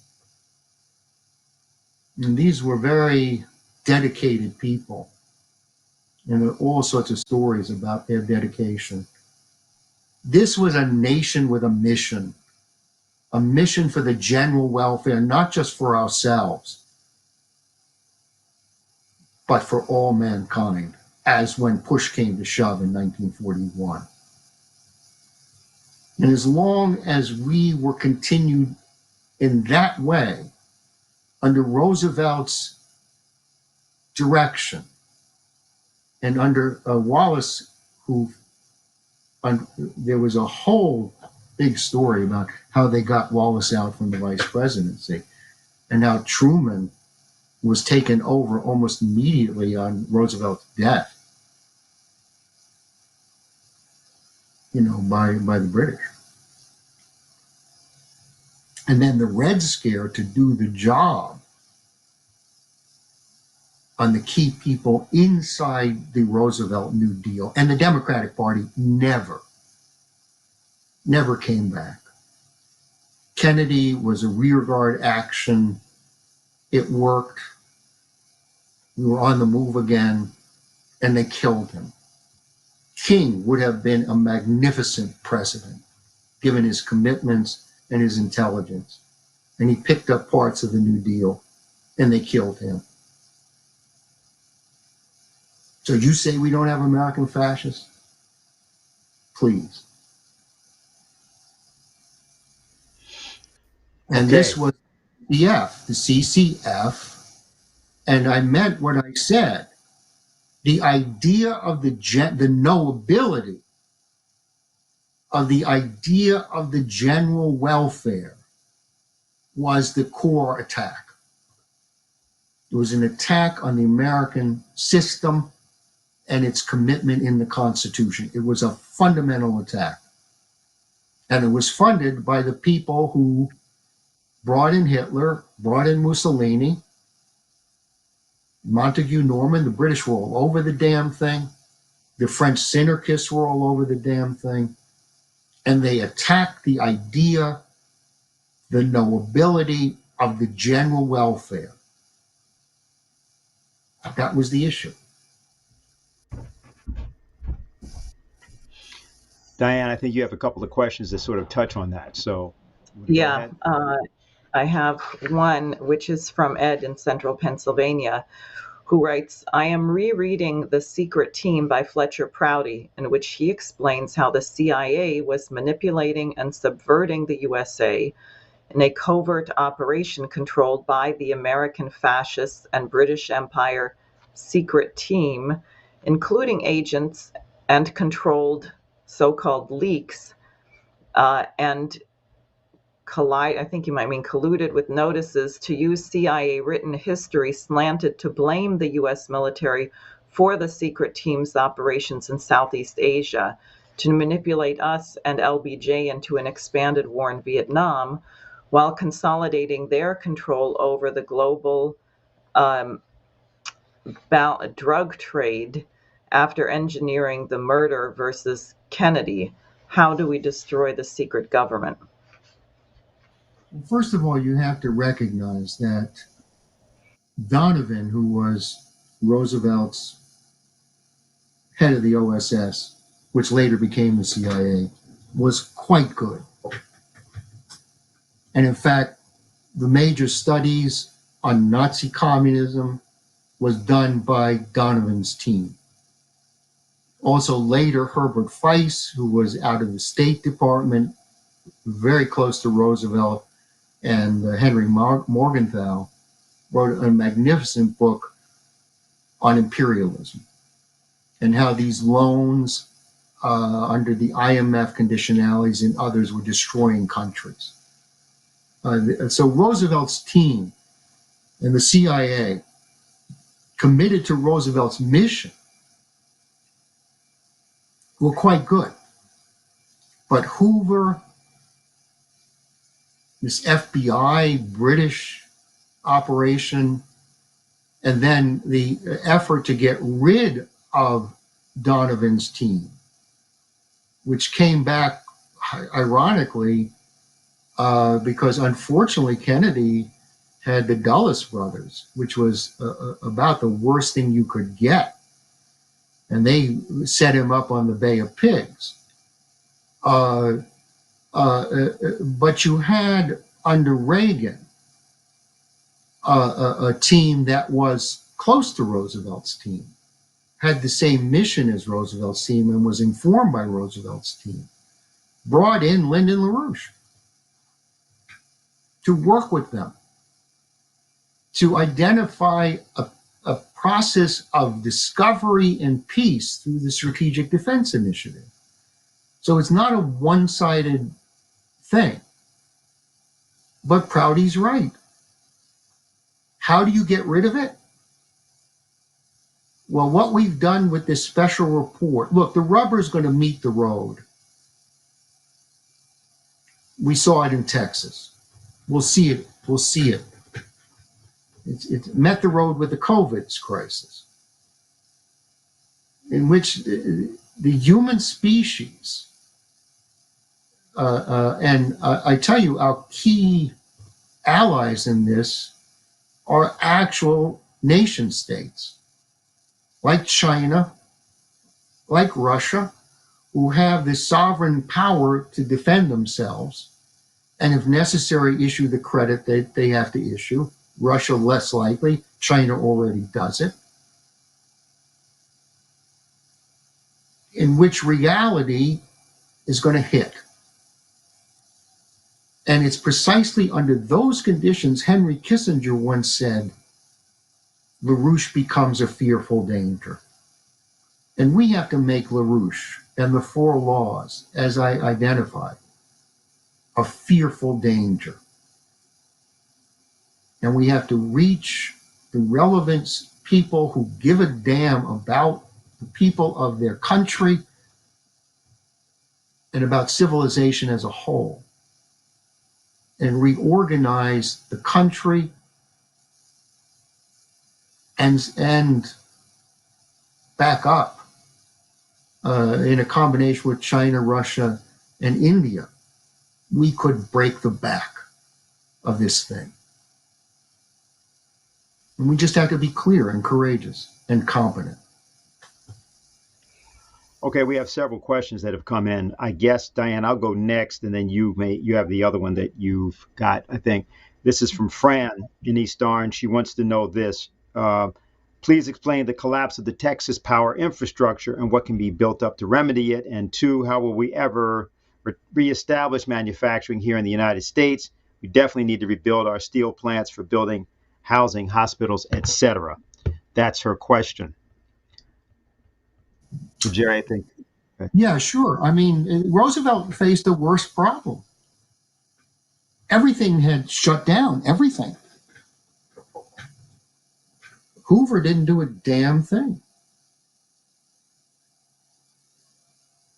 And these were very dedicated people. And there are all sorts of stories about their dedication. This was a nation with a mission for the general welfare, not just for ourselves, but for all mankind, as when push came to shove in 1941. And as long as we were continued in that way, under Roosevelt's direction, and under Wallace, there was a whole big story about how they got Wallace out from the vice presidency, and how Truman was taken over almost immediately on Roosevelt's death, by the British. And then the Red Scare to do the job on the key people inside the Roosevelt New Deal. And the Democratic Party never came back. Kennedy was a rearguard action. It worked. We were on the move again, and they killed him. King would have been a magnificent president. given his commitments and his intelligence. And he picked up parts of the New Deal, and they killed him. So you say we don't have American fascists? Please. And this was the CCF, and I meant what I said. The idea of the knowability of the idea of the general welfare was the core attack. It was an attack on the American system and its commitment in the Constitution. It was a fundamental attack. And it was funded by the people who brought in Hitler, brought in Mussolini, Montague Norman. The British were all over the damn thing. The French synarchists were all over the damn thing. And they attacked the idea, the knowability of the general welfare. That was the issue. Diane, I think you have a couple of questions that sort of touch on that. So, yeah, I have one, which is from Ed in Central Pennsylvania, who writes, I am rereading The Secret Team by Fletcher Prouty, in which he explains how the CIA was manipulating and subverting the USA in a covert operation controlled by the American fascists and British Empire secret team, including agents and controlled so-called leaks, and I think you might mean colluded with notices to use CIA written history slanted to blame the U.S. military for the secret team's operations in Southeast Asia, to manipulate us and LBJ into an expanded war in Vietnam, while consolidating their control over the global drug trade after engineering the murder versus Kennedy. How do we destroy the secret government? Well, first of all, you have to recognize that Donovan, who was Roosevelt's head of the OSS, which later became the CIA, was quite good. And in fact, the major studies on Nazi communism was done by Donovan's team. Also later, Herbert Feiss, who was out of the State Department, very close to Roosevelt, and Henry Morgenthau, wrote a magnificent book on imperialism and how these loans under the IMF conditionalities and others were destroying countries. So Roosevelt's team and the CIA, committed to Roosevelt's mission, were quite good. But Hoover, this FBI, British operation, and then the effort to get rid of Donovan's team, which came back ironically because unfortunately Kennedy had the Dulles brothers, which was about the worst thing you could get. And they set him up on the Bay of Pigs. But you had under Reagan a team that was close to Roosevelt's team, had the same mission as Roosevelt's team, and was informed by Roosevelt's team, brought in Lyndon LaRouche to work with them, to identify a process of discovery and peace through the Strategic Defense Initiative. So it's not a one-sided thing. But Prouty's right. How do you get rid of it? Well, what we've done with this special report, look, the rubber's going to meet the road. We saw it in Texas. We'll see it. We'll see it. It met the road with the COVID crisis, in which the human species, and I tell you, our key allies in this are actual nation states, like China, like Russia, who have the sovereign power to defend themselves and, if necessary, issue the credit that they have to issue. Russia less likely. China already does it. In which reality is going to hit. And it's precisely under those conditions, Henry Kissinger once said, LaRouche becomes a fearful danger. And we have to make LaRouche and the four laws, as I identified, a fearful danger. And we have to reach the relevant people who give a damn about the people of their country and about civilization as a whole, and reorganize the country and back up in a combination with China, Russia, and India. We could break the back of this thing. And we just have to be clear and courageous and competent. Okay, we have several questions that have come in. I guess, Diane, I'll go next, and then you have the other one that you've got, I think. This is from Fran in East Orange. She wants to know this. Please explain the collapse of the Texas power infrastructure and what can be built up to remedy it. And two, how will we ever reestablish manufacturing here in the United States? We definitely need to rebuild our steel plants for building housing, hospitals, etc. That's her question. Jerry, I think. Okay. Yeah, sure. I mean, Roosevelt faced the worst problem. Everything had shut down, everything. Hoover didn't do a damn thing.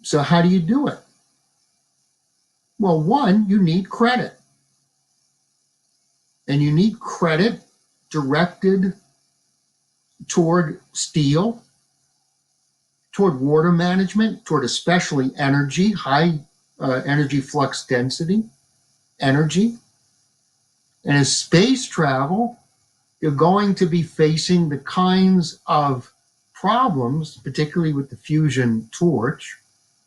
So how do you do it? Well, one, you need credit. And you need credit directed toward steel, toward water management, toward especially energy, high energy flux density, energy. And as space travel, you're going to be facing the kinds of problems, particularly with the fusion torch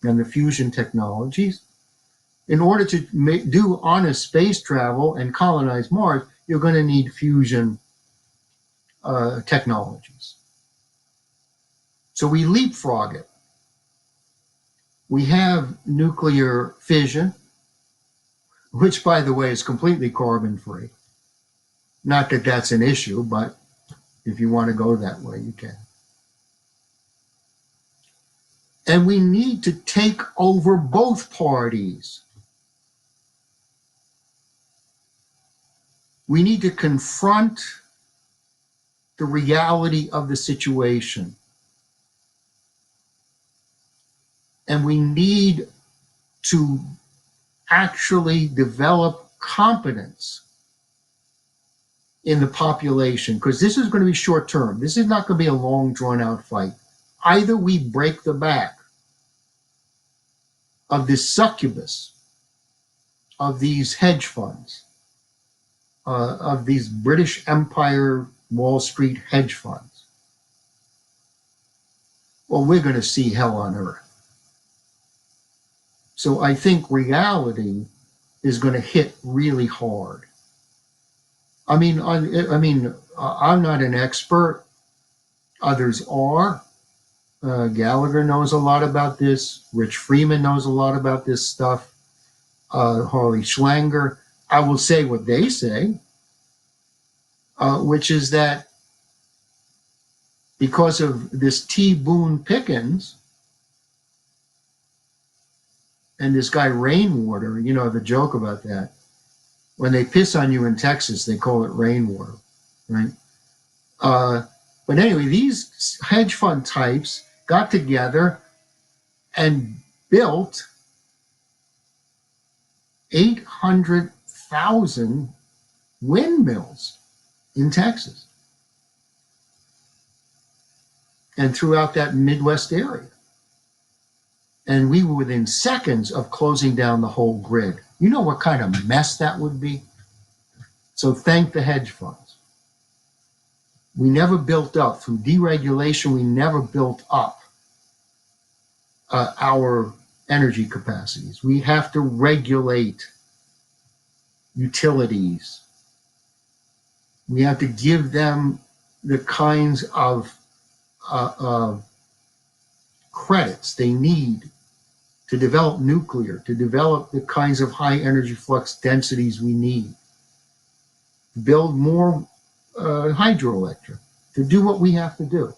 and the fusion technologies. In order to do honest space travel and colonize Mars, you're going to need fusion technologies. So we leapfrog it. We have nuclear fission, which, by the way, is completely carbon-free. Not that that's an issue, but if you want to go that way, you can. And we need to take over both parties. We need to confront the reality of the situation. And we need to actually develop competence in the population, because this is going to be short term. This is not going to be a long, drawn out fight. Either we break the back of this succubus of these hedge funds, of these British Empire Wall Street hedge funds, or we're going to see hell on earth. So I think reality is going to hit really hard. I mean, I'm not an expert. Others are. Gallagher knows a lot about this. Rich Freeman knows a lot about this stuff. Harley Schlanger. I will say what they say, which is that because of this T. Boone Pickens and this guy Rainwater, you know the joke about that. When they piss on you in Texas, they call it rainwater, right? But anyway, these hedge fund types got together and built 800,000 windmills in Texas and throughout that Midwest area. And we were within seconds of closing down the whole grid. You know what kind of mess that would be? So thank the hedge funds. We never built up. Through deregulation, we never built up our energy capacities. We have to regulate utilities. We have to give them the kinds of credits they need to develop nuclear, to develop the kinds of high energy flux densities we need, to build more hydroelectric, to do what we have to do.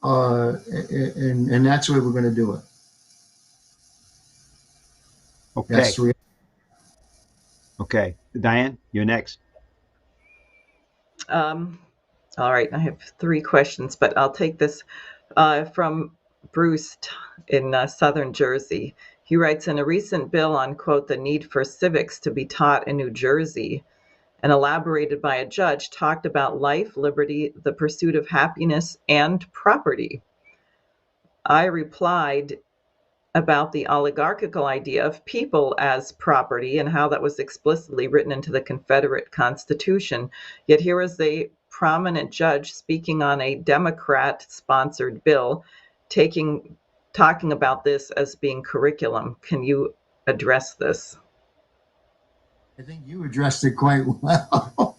And that's the way we're going to do it. Okay. That's the Okay. Diane, you're next. All right, I have 3 questions, but I'll take this from Bruce in southern Jersey. He writes, in a recent bill on, quote, the need for civics to be taught in New Jersey, and elaborated by a judge, talked about life, liberty, the pursuit of happiness, and property. I replied about the oligarchical idea of people as property and how that was explicitly written into the Confederate Constitution. Yet here is a prominent judge speaking on a Democrat-sponsored bill, talking about this as being curriculum. Can you address this? I think you addressed it quite well.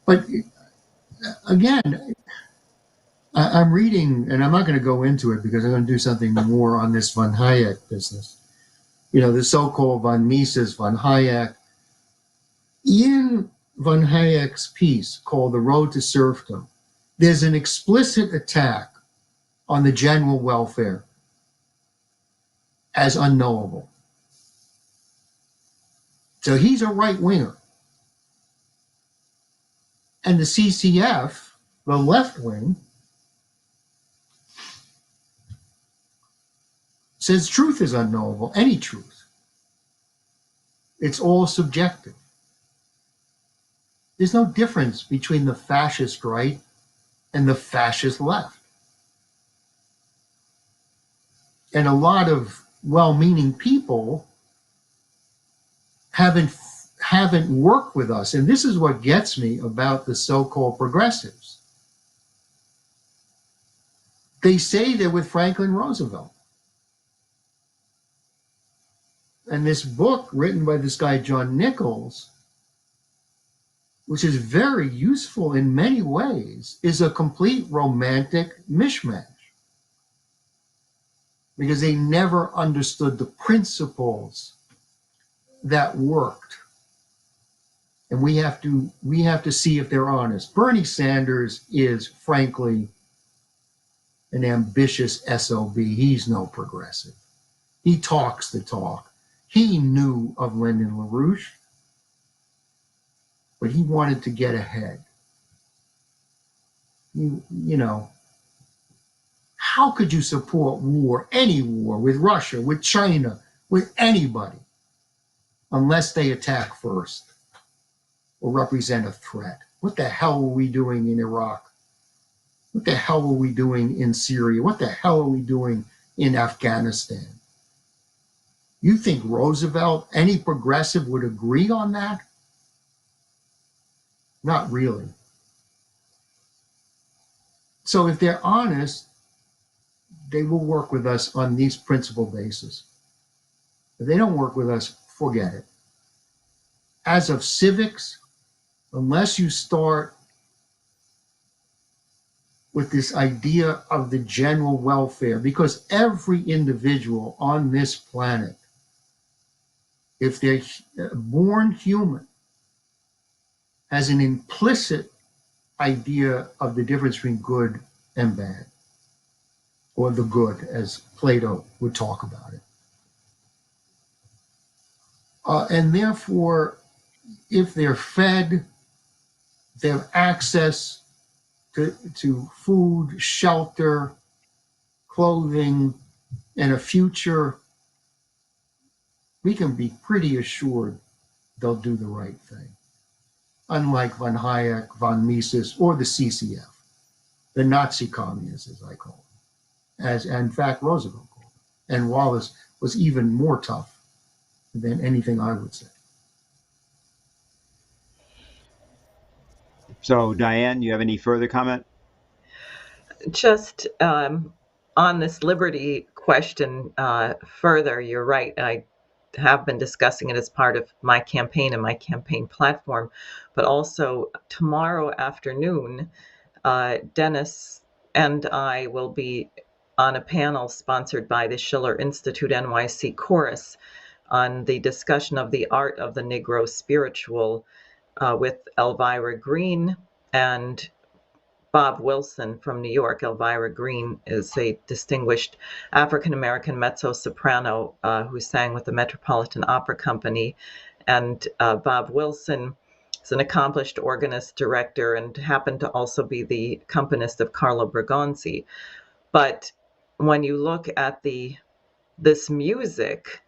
But again, I'm reading, and I'm not going to go into it because I'm going to do something more on this von Hayek business. The so-called von Mises, von Hayek. In von Hayek's piece called The Road to Serfdom, there's an explicit attack on the general welfare as unknowable. So he's a right winger. And the CCF, the left wing, says truth is unknowable, any truth. It's all subjective. There's no difference between the fascist right and the fascist left. And a lot of well-meaning people haven't worked with us. And this is what gets me about the so-called progressives. They say they're with Franklin Roosevelt. And this book written by this guy, John Nichols, which is very useful in many ways, is a complete romantic mishmash. Because they never understood the principles that worked. And we have to see if they're honest. Bernie Sanders is, frankly, an ambitious SOB. He's no progressive. He talks the talk. He knew of Lyndon LaRouche, but he wanted to get ahead. How could you support war, any war, with Russia, with China, with anybody, unless they attack first or represent a threat? What the hell were we doing in Iraq? What the hell were we doing in Syria? What the hell are we doing in Afghanistan? You think Roosevelt, any progressive, would agree on that? Not really. So if they're honest, they will work with us on these principle basis. If they don't work with us, forget it. As of civics, unless you start with this idea of the general welfare, because every individual on this planet, if they're born human, has an implicit idea of the difference between good and bad, or the good, as Plato would talk about it. And therefore, if they're fed, they have access to food, shelter, clothing, and a future, we can be pretty assured they'll do the right thing. Unlike von Hayek, von Mises, or the CCF, the Nazi communists, as I call them, as in fact Roosevelt called them. And Wallace was even more tough than anything I would say. So, Diane, you have any further comment? Just on this liberty question further, you're right. I have been discussing it as part of my campaign and my campaign platform, but also tomorrow afternoon, Dennis and I will be on a panel sponsored by the Schiller Institute NYC Chorus on the discussion of the art of the Negro spiritual with Elvira Green and Bob Wilson from New York. Elvira Green is a distinguished African-American mezzo-soprano who sang with the Metropolitan Opera Company. And Bob Wilson is an accomplished organist, director, and happened to also be the accompanist of Carlo Bergonzi. But when you look at this music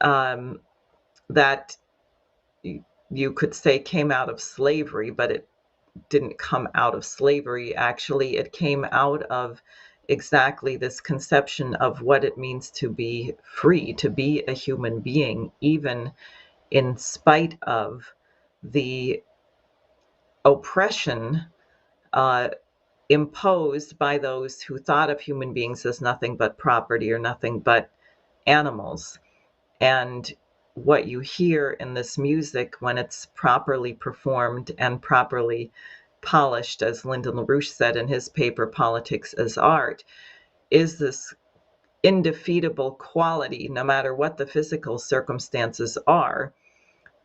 that you could say came out of slavery, but it didn't come out of slavery. Actually, it came out of exactly this conception of what it means to be free, to be a human being, even in spite of the oppression imposed by those who thought of human beings as nothing but property or nothing but animals. And what you hear in this music when it's properly performed and properly polished, as Lyndon Larouche said in his paper, Politics as Art, is this indefeatable quality, no matter what the physical circumstances are,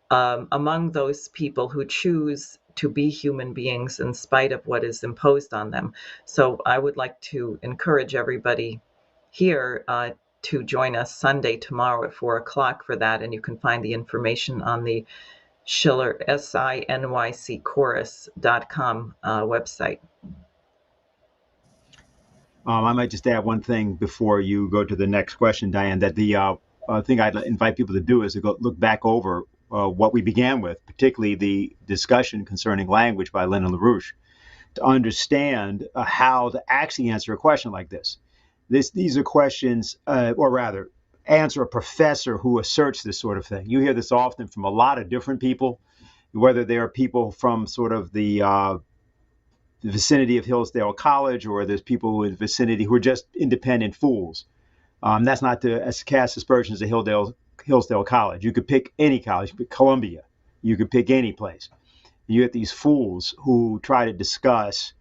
among those people who choose to be human beings in spite of what is imposed on them. So I would like to encourage everybody here to join us Sunday tomorrow at 4 o'clock for that. And you can find the information on the Schiller, SINYCchorus.com website. I might just add one thing before you go to the next question, Diane, that the thing I'd invite people to do is to go look back over what we began with, particularly the discussion concerning language by Lyndon Larouche, to understand how to actually answer a question like this. These are questions, or rather, answer a professor who asserts this sort of thing. You hear this often from a lot of different people, whether they are people from sort of the vicinity of Hillsdale College, or there's people in the vicinity who are just independent fools. That's not to cast aspersions at Hillsdale College. You could pick any college, you could pick Columbia, you could pick any place. You get these fools who try to discuss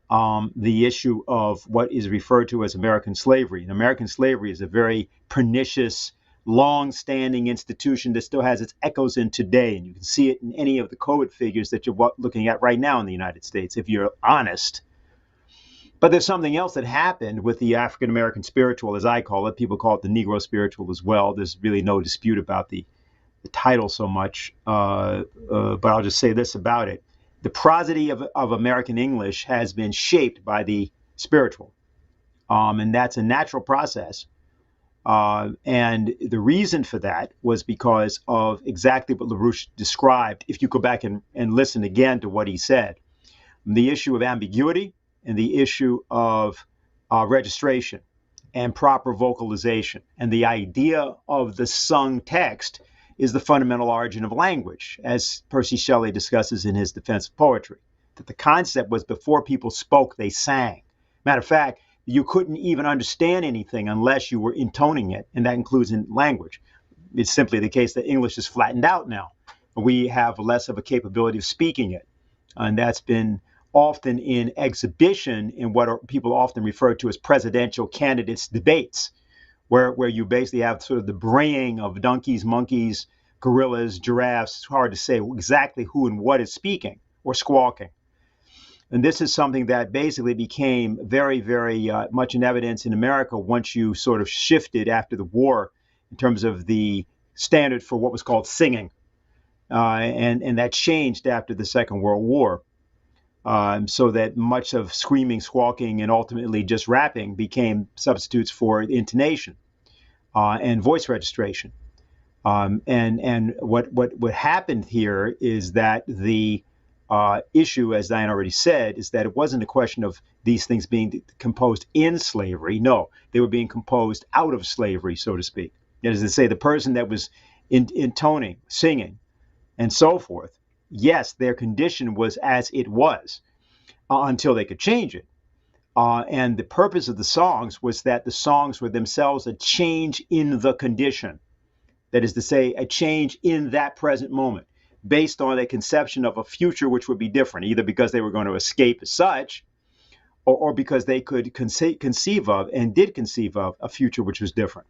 the issue of what is referred to as American slavery. And American slavery is a very pernicious, long-standing institution that still has its echoes in today. And you can see it in any of the COVID figures that you're looking at right now in the United States, if you're honest. But there's something else that happened with the African-American spiritual, as I call it. People call it the Negro spiritual as well. There's really no dispute about the title so much, but I'll just say this about it. The prosody of American English has been shaped by the spiritual, and that's a natural process. And the reason for that was because of exactly what LaRouche described. If you go back and listen again to what he said, the issue of ambiguity and the issue of registration and proper vocalization, and the idea of the sung text is the fundamental origin of language, as Percy Shelley discusses in his Defense of Poetry. That the concept was before people spoke, they sang. Matter of fact, you couldn't even understand anything unless you were intoning it, and that includes in language. It's simply the case that English is flattened out now. We have less of a capability of speaking it, and that's been often in exhibition in what people often refer to as presidential candidates debates, where you basically have sort of the braying of donkeys, monkeys, gorillas, giraffes. It's hard to say exactly who and what is speaking or squawking. And this is something that basically became very, very much in evidence in America once you sort of shifted after the war in terms of the standard for what was called singing. And that changed after the Second World War. So that much of screaming, squawking, and ultimately just rapping became substitutes for intonation and voice registration. And what happened here is that the issue, as Diane already said, is that it wasn't a question of these things being composed in slavery. No, they were being composed out of slavery, so to speak. That is to say, the person that was intoning, singing, and so forth, yes, their condition was as it was until they could change it. And the purpose of the songs was that the songs were themselves a change in the condition. That is to say, a change in that present moment, based on a conception of a future which would be different, either because they were going to escape as such, or because they could conceive of and did conceive of a future which was different.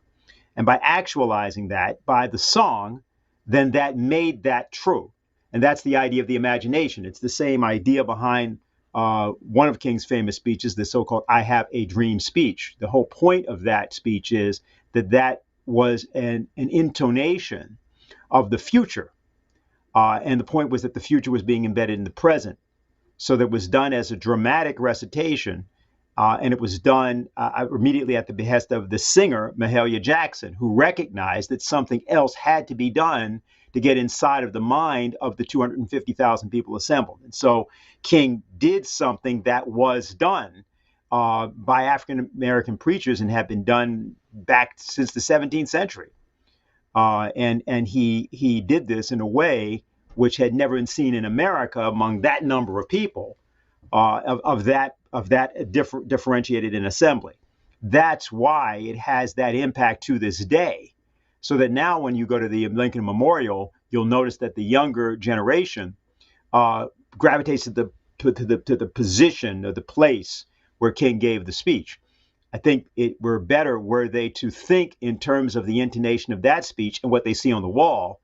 And by actualizing that by the song, then that made that true. And that's the idea of the imagination. It's the same idea behind one of King's famous speeches, the so-called "I Have a Dream" speech. The whole point of that speech is that that was an intonation of the future. And the point was that the future was being embedded in the present. So that was done as a dramatic recitation. And it was done immediately at the behest of the singer, Mahalia Jackson, who recognized that something else had to be done to get inside of the mind of the 250,000 people assembled. And so King did something that was done by African American preachers and had been done back since the 17th century. And he did this in a way which had never been seen in America among that number of people of that differentiated in assembly. That's why it has that impact to this day. So that now when you go to the Lincoln Memorial, you'll notice that the younger generation gravitates to the position or the place where King gave the speech. I think it were better were they to think in terms of the intonation of that speech and what they see on the wall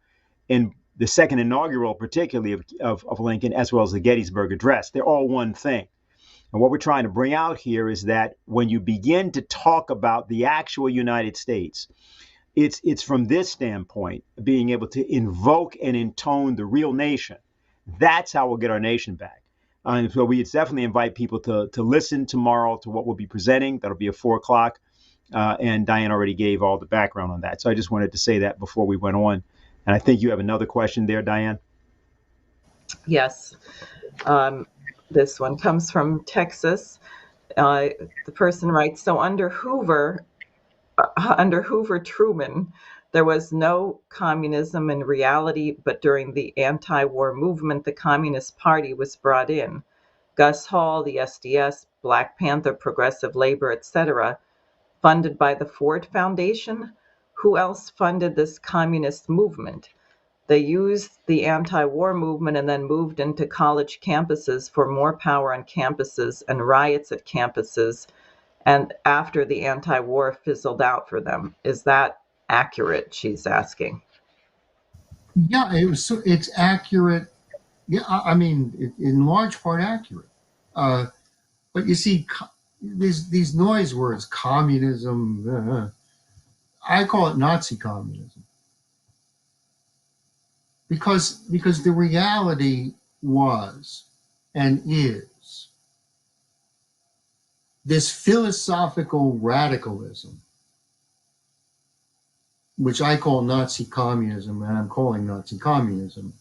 in the second inaugural, particularly of Lincoln, as well as the Gettysburg Address. They're all one thing. And what we're trying to bring out here is that when you begin to talk about the actual United States, it's from this standpoint, being able to invoke and intone the real nation. That's how we'll get our nation back. And so we definitely invite people to listen tomorrow to what we'll be presenting. That'll be at 4 o'clock. And Diane already gave all the background on that. So I just wanted to say that before we went on. And I think you have another question there, Diane. Yes. This one comes from Texas. The person writes, so under Hoover Truman, there was no communism in reality, but during the anti-war movement, the Communist Party was brought in. Gus Hall, the SDS, Black Panther, Progressive Labor, etc., funded by the Ford Foundation. Who else funded this communist movement? They used the anti-war movement and then moved into college campuses for more power on campuses and riots at campuses. And after the anti-war fizzled out for them. Is that accurate? She's asking. Yeah, it's accurate. Yeah, I mean, in large part accurate. But you see, these noise words, communism, I call it Nazi communism. Because the reality was and is this philosophical radicalism, which I call Nazi communism, and I'm calling Nazi communism,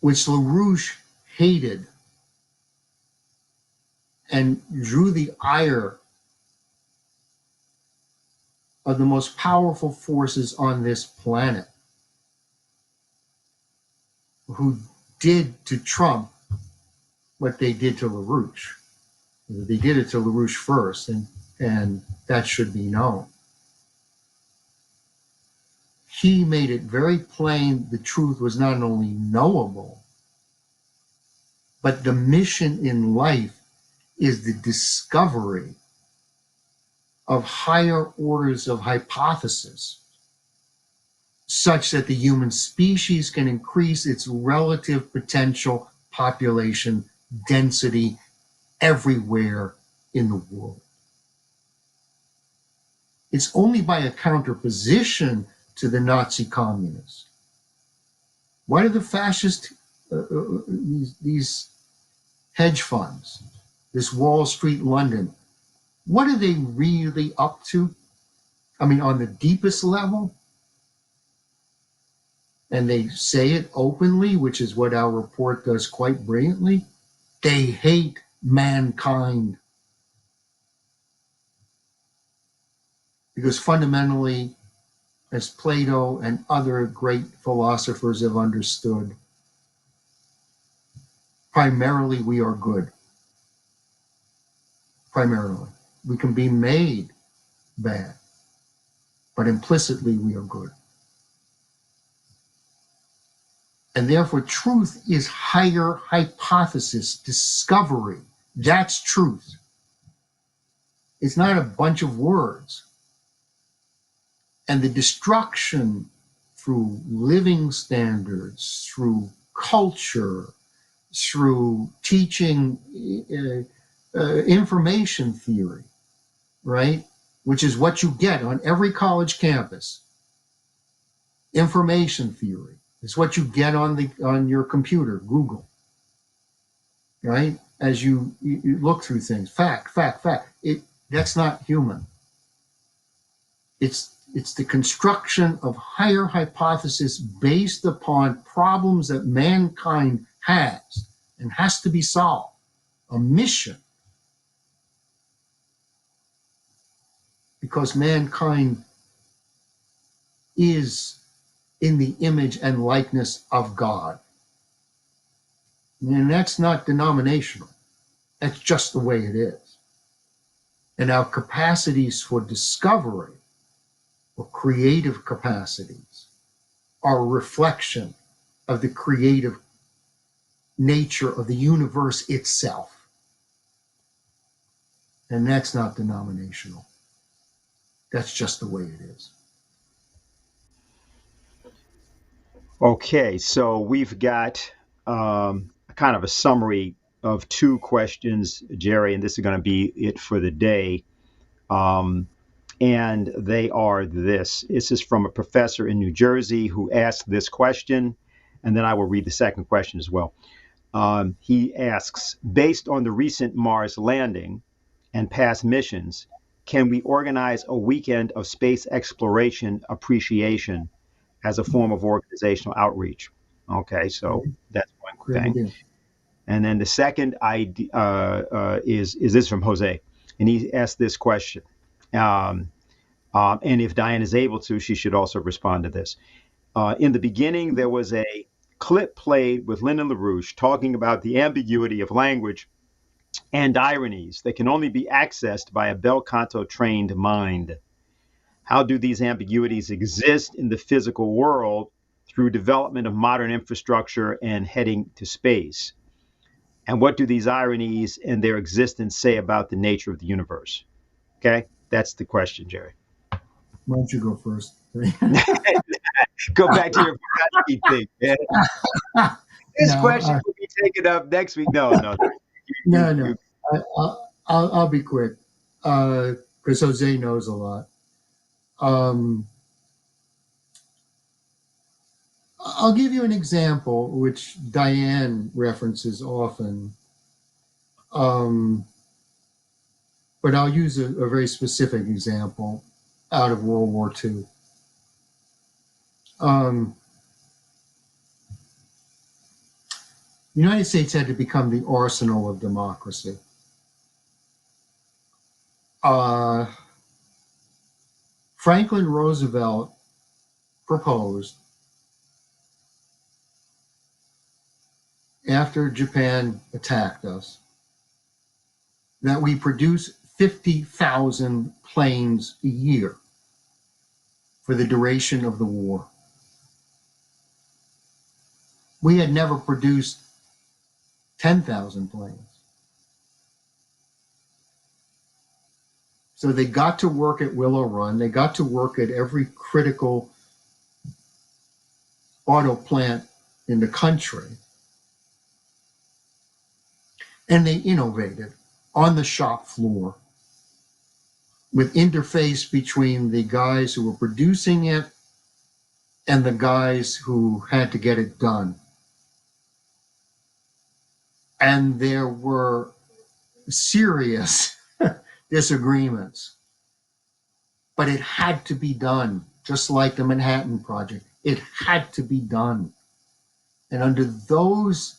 which LaRouche hated and drew the ire of the most powerful forces on this planet, who did to Trump what they did to LaRouche. They did it to LaRouche first, and that should be known. He made it very plain the truth was not only knowable, but the mission in life is the discovery of higher orders of hypothesis, such that the human species can increase its relative potential population density everywhere in the world. It's only by a counterposition to the Nazi communists. Why do the fascist, these hedge funds, this Wall Street London, what are they really up to? I mean, on the deepest level, and they say it openly, which is what our report does quite brilliantly, they hate mankind. Because fundamentally, as Plato and other great philosophers have understood, primarily we are good. primarily. We can be made bad, but implicitly we are good. And therefore, truth is higher hypothesis, discovery. That's truth. It's not a bunch of words. And the destruction through living standards, through culture, through teaching information theory, right? Which is what you get on every college campus. Information theory. It's what you get on your computer, Google, right? As you look through things, fact. That's not human. It's the construction of higher hypothesis based upon problems that mankind has and has to be solved. A mission. Because mankind is in the image and likeness of God. And that's not denominational. That's just the way it is. And our capacities for discovery or creative capacities are a reflection of the creative nature of the universe itself. And that's not denominational. That's just the way it is. Okay, so we've got kind of a summary of two questions, Jerry, and this is going to be it for the day. And they are this. This is from a professor in New Jersey who asked this question, and then I will read the second question as well. He asks, based on the recent Mars landing and past missions, can we organize a weekend of space exploration appreciation as a form of organizational outreach? Okay, so that's one thing. And then the second idea is this from Jose, and he asked this question. And if Diane is able to, she should also respond to this. In the beginning, there was a clip played with Lyndon Larouche talking about the ambiguity of language and ironies that can only be accessed by a bel canto trained mind. How do these ambiguities exist in the physical world through development of modern infrastructure and heading to space? And what do these ironies and their existence say about the nature of the universe? Okay, that's the question, Jerry. Why don't you go first? Go back to your philosophy thing, man. This question will be taken up next week. No. I'll be quick because Jose knows a lot. I'll give you an example which Diane references often, but I'll use a very specific example out of World War II. The United States had to become the arsenal of democracy. Franklin Roosevelt proposed, after Japan attacked us, that we produce 50,000 planes a year for the duration of the war. We had never produced 10,000 planes. So they got to work at Willow Run. They got to work at every critical auto plant in the country. And they innovated on the shop floor with interface between the guys who were producing it and the guys who had to get it done. And there were serious disagreements, but it had to be done, just like the Manhattan Project. It had to be done. And under those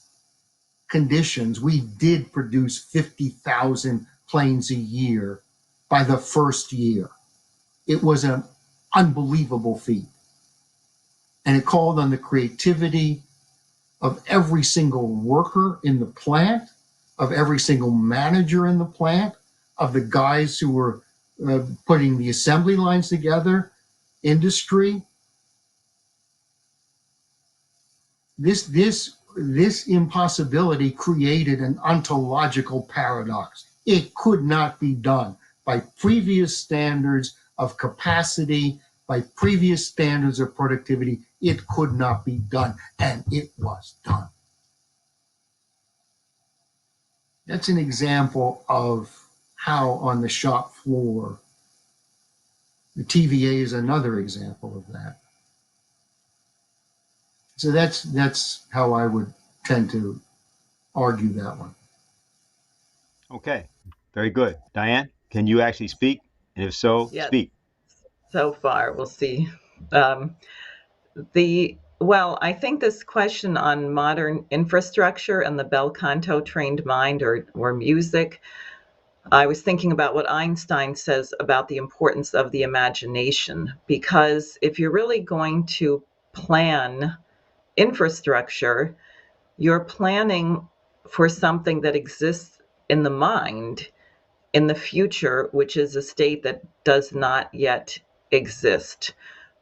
conditions, we did produce 50,000 planes a year by the first year. It was an unbelievable feat. And it called on the creativity of every single worker in the plant, of every single manager in the plant, of the guys who were putting the assembly lines together, industry. This impossibility created an ontological paradox. It could not be done by previous standards of capacity, by previous standards of productivity. It could not be done, and it was done. That's an example of how on the shop floor, the TVA is another example of that. So that's how I would tend to argue that one. Okay, very good. Diane, can you actually speak? And if so, Yes. speak. So far, we'll see. I think this question on modern infrastructure and the bel canto trained mind or music, I was thinking about what Einstein says about the importance of the imagination, because if you're really going to plan infrastructure, you're planning for something that exists in the mind in the future, which is a state that does not yet exist.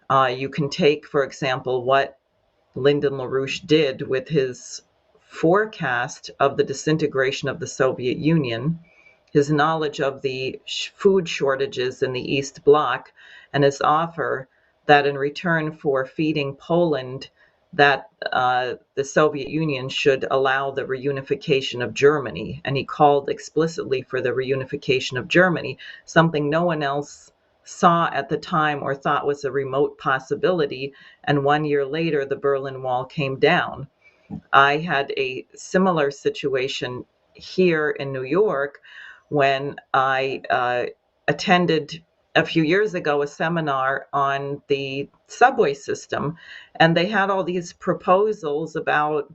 You can take, for example, what Lyndon Larouche did with his forecast of the disintegration of the Soviet Union, his knowledge of the food shortages in the East Bloc, and his offer that in return for feeding Poland, that the Soviet Union should allow the reunification of Germany. And he called explicitly for the reunification of Germany, something no one else saw at the time or thought was a remote possibility. And 1 year later, the Berlin Wall came down. I had a similar situation here in New York when I attended a few years ago a seminar on the subway system, and they had all these proposals about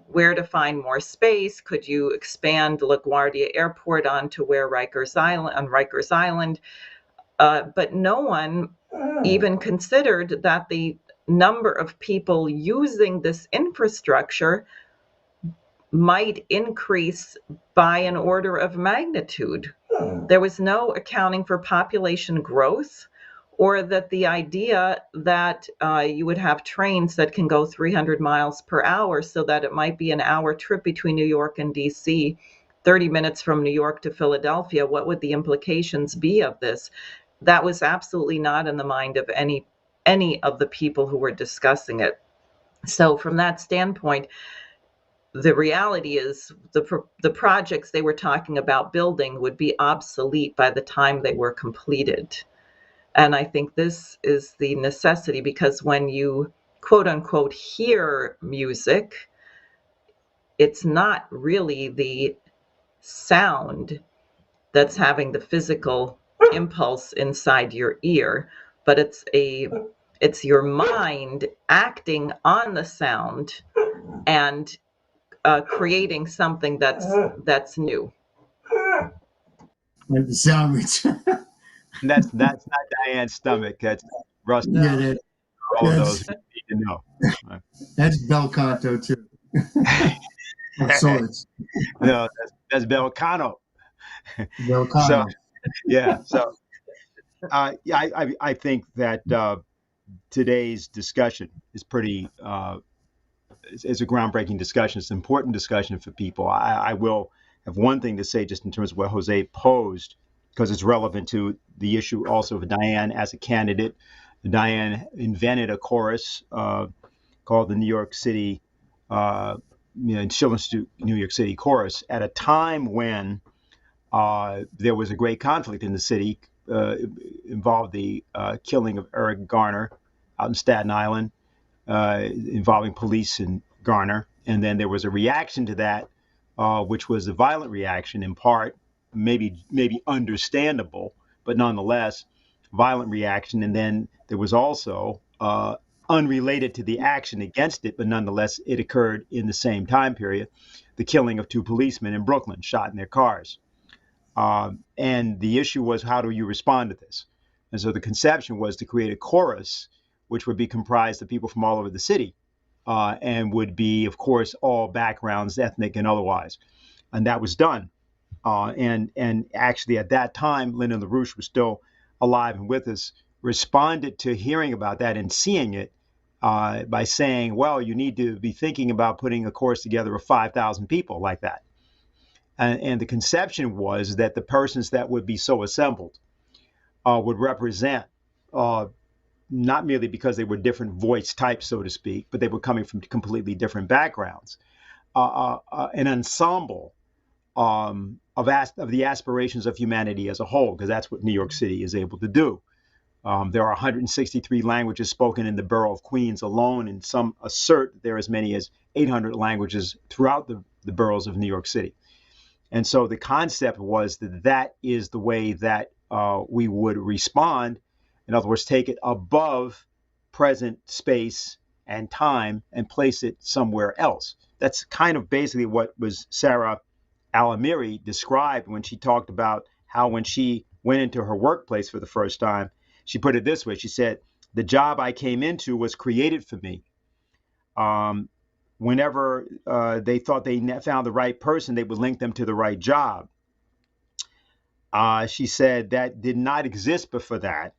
where to find more space. Could you expand LaGuardia Airport onto where Rikers Island? But no one even considered that the number of people using this infrastructure might increase by an order of magnitude. There was no accounting for population growth, or that the idea that you would have trains that can go 300 miles per hour, so that it might be an hour trip between New York and DC, 30 minutes from New York to Philadelphia. What would the implications be of this? That was absolutely not in the mind of any of the people who were discussing it. So from that standpoint, the reality is the projects they were talking about building would be obsolete by the time they were completed. And I think this is the necessity, because when you quote unquote hear music, it's not really the sound that's having the physical impulse inside your ear, but it's your mind acting on the sound and creating something that's new. Like the sandwich. That's not Diane's stomach. That's Russ. Yeah, that, All of those that's who need to know. that's bel canto too. Of sorts. No, that's Belcano. Bel So canto. yeah. So I think that today's discussion is pretty. It's a groundbreaking discussion. It's an important discussion for people. I will have one thing to say just in terms of what Jose posed, because it's relevant to the issue also of Diane as a candidate. Diane invented a chorus called the New York City, Children's New York City Chorus at a time when there was a great conflict in the city, involved the killing of Eric Garner out in Staten Island, involving police and Garner. And then there was a reaction to that, which was a violent reaction, in part, maybe understandable, but nonetheless, violent reaction. And then there was also, unrelated to the action against it, but nonetheless, it occurred in the same time period, the killing of two policemen in Brooklyn, shot in their cars. And the issue was, how do you respond to this? And so the conception was to create a chorus, which would be comprised of people from all over the city, and would be, of course, all backgrounds, ethnic and otherwise. And that was done. And actually at that time, Lyndon LaRouche was still alive and with us, responded to hearing about that and seeing it by saying, well, you need to be thinking about putting a course together of 5,000 people like that. And the conception was that the persons that would be so assembled would represent, not merely because they were different voice types, so to speak, but they were coming from completely different backgrounds, an ensemble of the aspirations of humanity as a whole, because that's what New York City is able to do. There are 163 languages spoken in the borough of Queens alone, and some assert there are as many as 800 languages throughout the boroughs of New York City. And so the concept was that that is the way that we would respond. In other words, take it above present space and time and place it somewhere else. That's kind of basically what was Sarah Alamiri described when she talked about how when she went into her workplace for the first time, she put it this way. She said, the job I came into was created for me. Whenever they thought they found the right person, they would link them to the right job. She said that did not exist before that.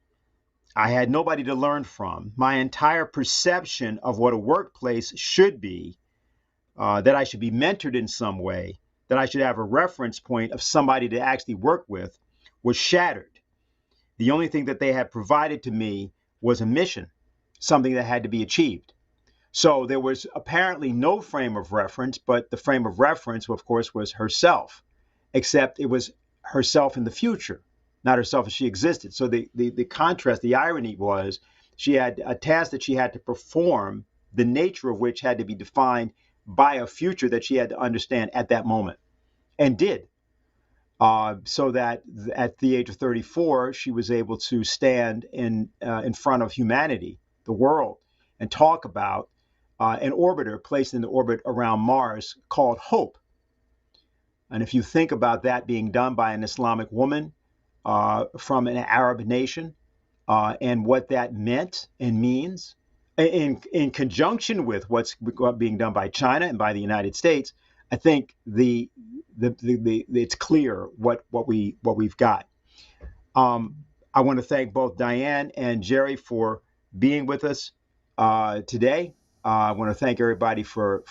I had nobody to learn from. My entire perception of what a workplace should be, that I should be mentored in some way, that I should have a reference point of somebody to actually work with, was shattered. The only thing that they had provided to me was a mission, something that had to be achieved. So there was apparently no frame of reference, but the frame of reference, of course, was herself, except it was herself in the future, not herself as she existed. So the contrast, the irony was she had a task that she had to perform, the nature of which had to be defined by a future that she had to understand at that moment, and did. So that at the age of 34, she was able to stand in front of humanity, the world, and talk about an orbiter placed in the orbit around Mars called Hope. And if you think about that being done by an Islamic woman from an Arab nation, and what that meant and means, in conjunction with what's being done by China and by the United States, I think it's clear what we've got. I want to thank both Diane and Jerry for being with us today. I want to thank everybody for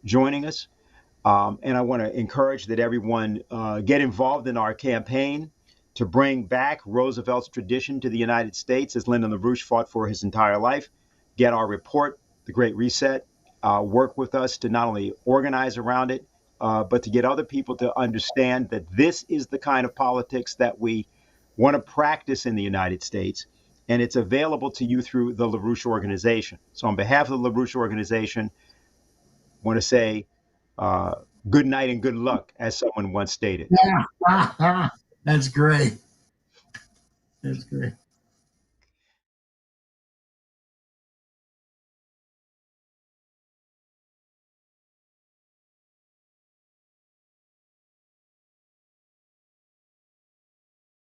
joining us, and I want to encourage that everyone get involved in our campaign to bring back Roosevelt's tradition to the United States, as Lyndon LaRouche fought for his entire life. Get our report, The Great Reset. Work with us to not only organize around it, but to get other people to understand that this is the kind of politics that we want to practice in the United States. And it's available to you through the LaRouche organization. So on behalf of the LaRouche organization, I want to say good night and good luck, as someone once stated. Yeah. That's great. That's great.